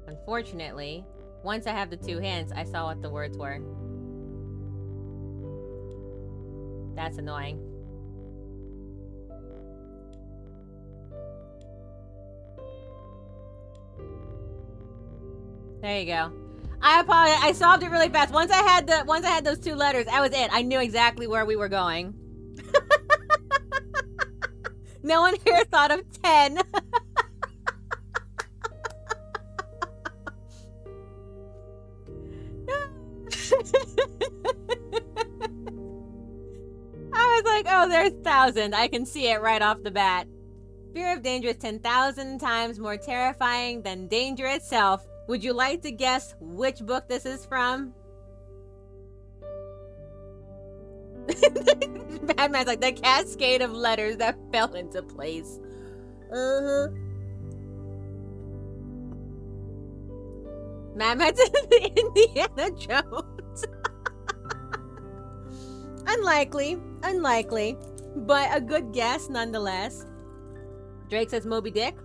Unfortunately, once I have the two hints, I saw what the words were. That's annoying. There you go. I apologize. I solved it really fast. Once I had those two letters, that was it. I knew exactly where we were going. No one here thought of 10. I was like, oh, there's 1,000. I can see it right off the bat. Fear of danger is 10,000 times more terrifying than danger itself. Would you like to guess which book this is from? Batman's like, the cascade of letters that fell into place. Batman's in Indiana Jones. Unlikely, but a good guess nonetheless. Drake says Moby Dick.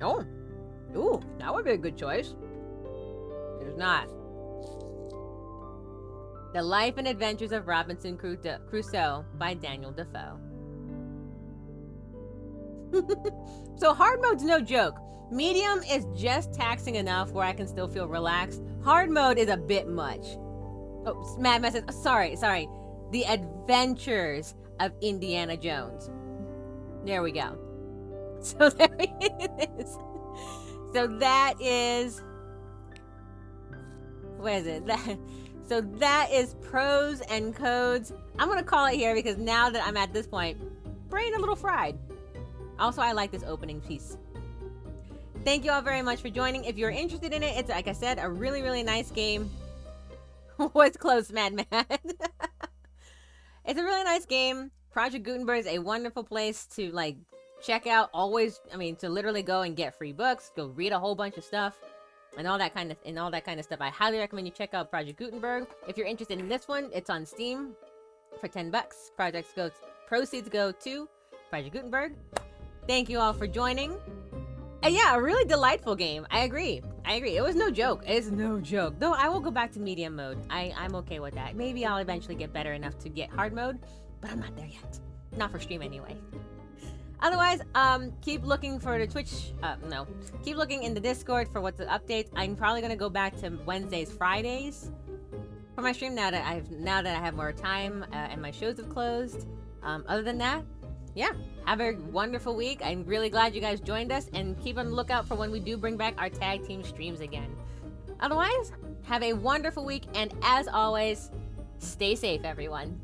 Oh, ooh, that would be a good choice. There's not. The Life and Adventures of Robinson Crusoe by Daniel Defoe. So hard mode's no joke. Medium is just taxing enough where I can still feel relaxed. Hard mode is a bit much. Oh, Mad says, sorry. The Adventures of Indiana Jones. There we go. So there it is. So that is... What is it? So that is Prose and Codes. I'm going to call it here because now that I'm at this point, brain a little fried. Also, I like this opening piece. Thank you all very much for joining. If you're interested in it, it's, like I said, a really, really nice game. What's close, Mad? It's a really nice game. Project Gutenberg is a wonderful place to, like, check out. Always, to literally go and get free books, go read a whole bunch of stuff, and all that kind of stuff. I highly recommend you check out Project Gutenberg. If you're interested in this one, it's on Steam for $10. Proceeds go to Project Gutenberg. Thank you all for joining. And yeah, a really delightful game. I agree. It was no joke. It's no joke. Though I will go back to medium mode. I'm okay with that. Maybe I'll eventually get better enough to get hard mode, but I'm not there yet. Not for stream anyway. Otherwise, keep looking for the Twitch. Keep looking in the Discord for what's the updates. I'm probably gonna go back to Wednesdays, Fridays for my stream now that I have more time and my shows have closed. Other than that, yeah, have a wonderful week. I'm really glad you guys joined us, and keep on the lookout for when we do bring back our tag team streams again. Otherwise, have a wonderful week, and as always, stay safe, everyone.